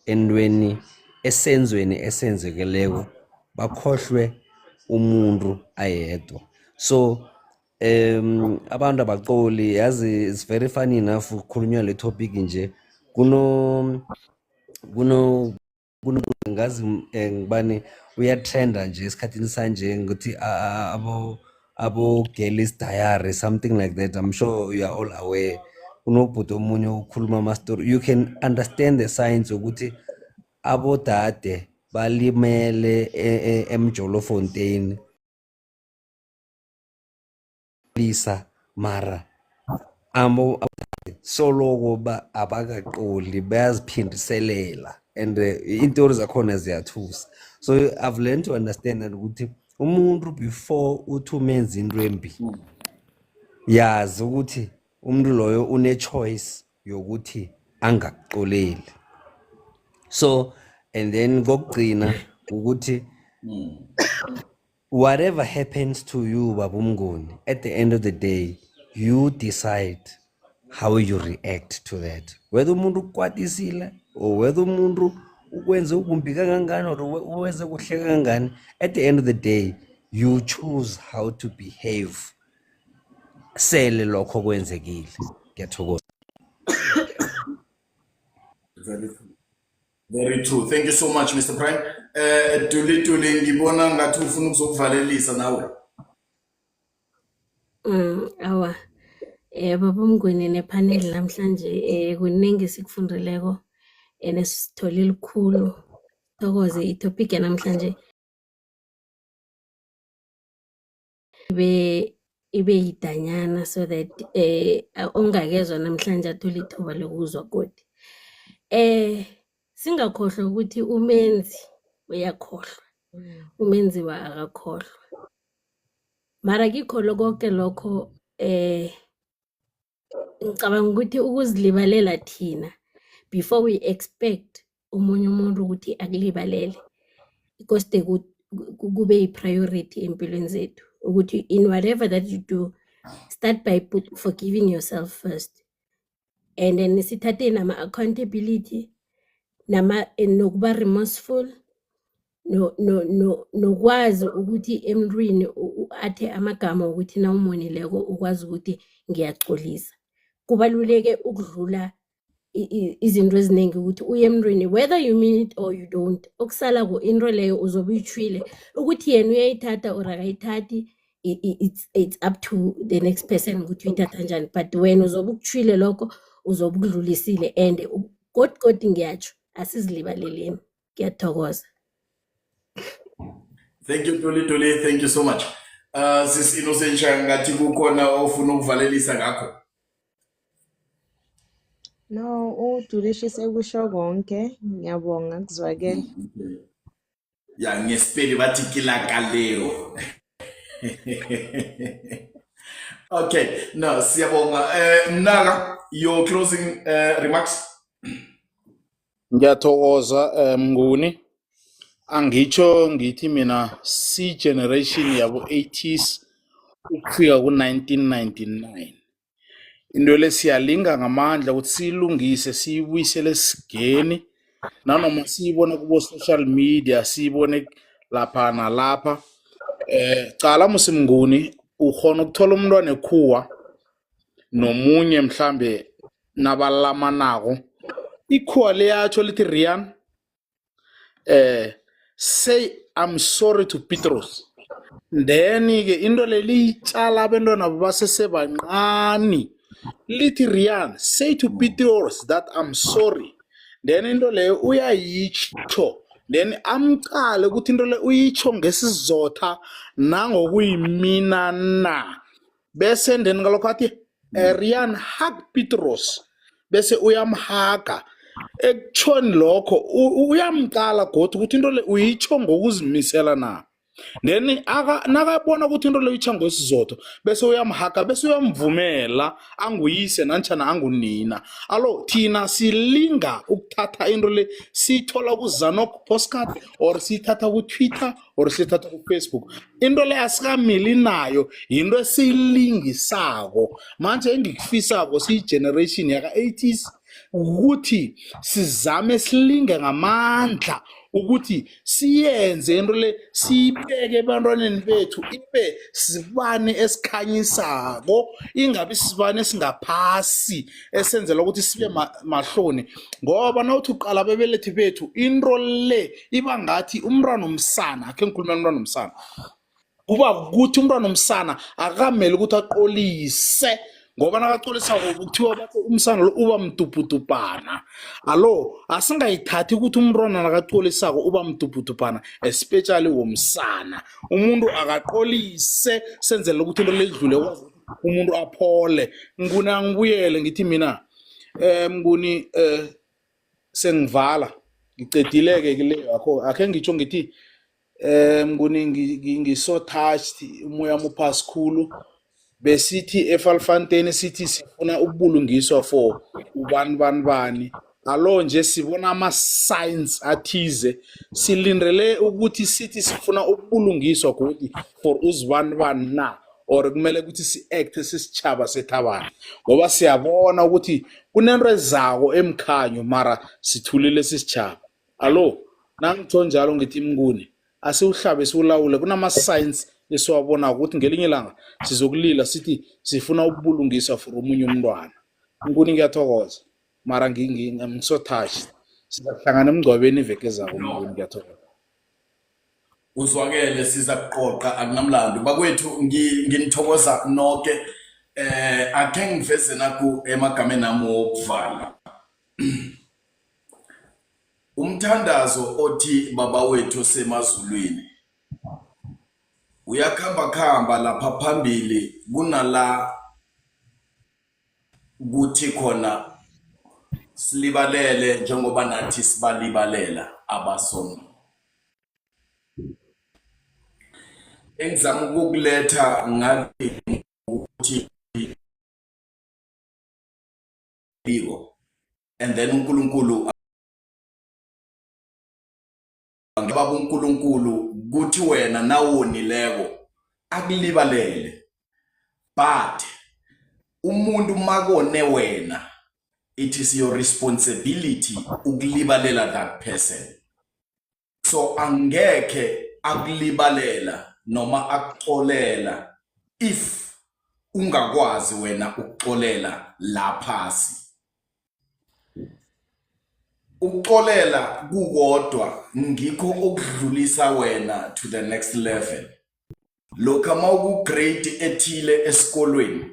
S8: entweni esenzweni esenzekeleko bakhohlwe umuntu ayedwa. So abantu abaqoli yazi it's very funny enough ukukhulunywa le topic nje kuno ngazi ngibani uyatrenda nje esikhathini sanje ukuthi abo girls diary something like that. I'm sure you are all aware. Kunobhuti omunye ukhuluma ama story. You can understand the signs ukuthi abodade balimele eMjolo Fontaine lisa mara soloko abakaqoli bayaziphindiselela and into zakhona ziyathusa. So I've learned to understand that ukuthi umuntu before uthi umenza into embi yazi ukuthi umuntu loyo une choice yokuthi angakuxoleli. So and then kokugcina ukuthi whatever happens to you baba Mnguni, at the end of the day you decide how you react to that, whether umuntu ukwatisile or whether umuntu ukwenze ukumbi kangangani or uwenze kuhle kangangani. At the end of the day you choose how to behave sele lokho kwenzekile. Ngiyathokoza.
S1: Very true. Thank you so much, Mr. Brian. Tuli ngibona ngathi ufuna ukuzokuvalelisa nawe.
S9: Awa. Baba Mnguni nepanel namhlanje kuningi sikufundileko nesithole likhulu thokoze itopic yanamhlanje ibe yidanyana so that ongakezwa namhlanje athole ithuba lokuzwa kodwa. Singakhohlwa ukuthi umenzi uyakhohlwa, umenziwa akakhohlwa. Mara kikho konke lokho ngicabanga ukuthi ukuzilibalela thina before we expect umunye umuntu ukuthi akulibalele koste kube yi-priority empilweni zethu ukuthi in whatever that you do start by forgiving yourself first and then sithathe nama-accountability nokuba remorseful nokwazi ukuthi emntwini athe amagama ukuthi na umonileko ukwazi ukuthi ngiyaxolisa. Kubaluleke ukudlula izinto eziningi ukuthi uye emntwini whether you mean it or you don't. Okusala into leyo uzobe uyithwile ukuthi yena uyayithatha or akayithathi it's up to the next person ukuthi uyithatha njani, but wena uzobe ukuthwile lokho uzobe ukudlulisile and kodwa ngiyatsho asizilibaleleni. Ngiyathokoza.
S1: Thank you Tuli, thank you so much. Sis Innocent ngathi kukhona ofuna ukuvalelisa ngakho.
S7: No, udulishise kusho konke. Ngiyabonga kuzwakele.
S1: Ya ngespeli bathi kilakaleo. Okay, no siyabonga. Mnaka, your closing remarks.
S4: Ngiyathokoza Mnguni. Angitsho ngithi mina si generation yabo 80s ukufika ku 1999. Into lesiyalinga ngamandla ukuthi silungise siyibuyisele sigeni nanoma siyibona kubo social media siyibone lapha nalapha. Cala musimnguni ukhona ukuthola umntwana ekhuwa nomunye mhlambe nabalamanako ikhuwa leyatsho lithi Rian say I'm sorry to Petros. Then ke into lelitshala abantwana basesebancane lithi Rian say to Petros that I'm sorry. Then into leyo uyayitsho then amqale ukuthi into le uyitsho ngesizotha nangokuyimina na bese then ngalokho athi Rian hug Petros bese uyamhaga ekutshoni lokho uyamqala godu ukuthi into le uyitsho ngokuzimisela na then nakabona ukuthi into le uyitsho ngesizotho bese uyamhaga bese uyamvumela anguyise nanjana angunina. Alo thina silinga ukuthatha into le sithola ku Zanok postcard or sithatha ku Twitter or sithatha ku Facebook, into le asikamili nayo into esilingisako manje engikufisako si generation yaka 80s ukuthi sizame silinge ngamandla ukuthi siyenze into le sibeke ebantwaneni bethu ibe sibane esikhanyisako ingabe sibane singaphasi esenzela ukuthi sibe mahloni ngoba nawuthi uqala bebelethi bethu into le iba ngathi umntwana omsana akhe ngikhuluma umntwana omsana kuba ukuthi umntwana omsana akamele ukuthi aqolise ngoba nakaxolisa ukuthiwa bathi umsana lo uba mtuputupana. Alo asingayithathi ukuthi umntwana nakaxolisako uba mtuputupana especially womsana umuntu akaqolise senzele ukuthi into ledlule kwazi umuntu aphole. Nguni angibuyele ngithi mina Mnguni sengivala ngicedileke kile yakho akhe ngitsho ngithi Mnguni ngiso touched umoya muphasi khulu besithi eFalfontein sithi sifuna ukubulungiswa for ubani alo nje sibona ama signs athize silindele ukuthi sithi sifuna ukubulungiswa ukuthi for uzibani na or kumele ukuthi si act sisichaba sethabana ngoba siyabona ukuthi kunento ezako emkhanyo mara sithulile sisichaba. Alo nangitho njalo ngithi Mnguni asiuhlabe siulawule kunama signs esiwabona ukuthi ngelinye ilanga sizokulila sithi sifuna ukubulungiswa for umunye umntwana. Mnguni ngiyathokoza mara ngiso touched sizahlangana emgcwabeni iveke zako Mnguni ngiyathokoza.
S1: Uzwakele siza kuqoqa akunamlando bakwethu nginithokoza nonke akhe ngiveze naku emagameni ami okuvala. umthandazo othi baba wethu semazulwini uyakhamba lapha phambili kunala kuthi khona silibalele njengoba nathi sibalibalela abasono. Engizama ukukuletha ngathi ukuthi biko and then uNkulunkulu ngibaba uNkulunkulu kuthi wena nawonileko akulibalele, but umuntu makone wena it is your responsibility ukulibalela that person. So angeke akulibalela noma akuxolela if ungakwazi wena ukuxolela laphasi. Ukuxolela kukodwa ngikho okudlulisa wena to the next level. Lokho mawuku grade ethile esikolweni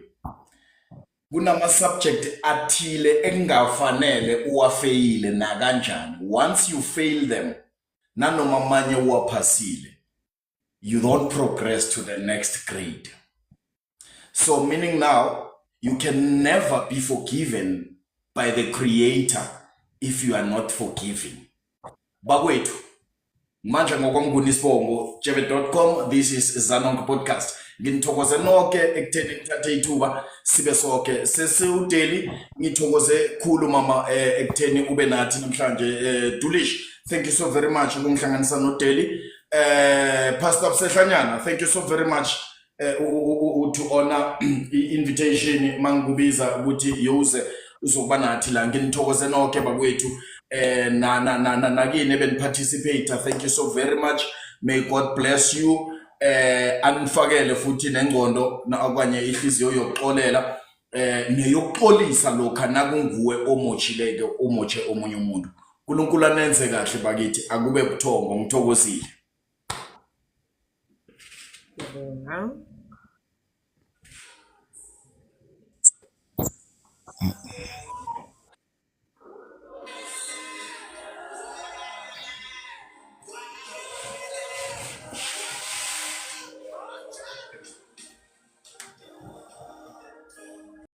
S1: kunama subject athile engafanele uwafeyile na kanjani. Once you fail them nanoma manye uwaphasile, you don't progress to the next grade. So meaning now you can never be forgiven by the creator if you are not forgiving. Bakwethu manje ngokwamnguni Sibongo jebe.com, this is Zanonke podcast. Ngithokoze nonke ekutheni ngithathe ithuba sibe sonke sesiudeli. Ngithokoze khulu mama ekutheni ube nathi namhlanje Dulish. Thank you so very much ukungihlanganisa noDeli. Pastor Sehlanyana, thank you so very much to honor invitation mangubiza ukuthi yoze uzokuba nathi la. Ngithokoze nonke bakwethu nakini ebenparticipate. Thank you so very much. May God bless you. Anifakele futhi nengcondo nakwanye ihliziyo yokuxolela neyokuxolisa lokho nakunguwe omochileke omoche omunye umuntu. uNkulunkulu anenze kahle bakithi, akube buthongo. Ngithokozile.
S3: Wow.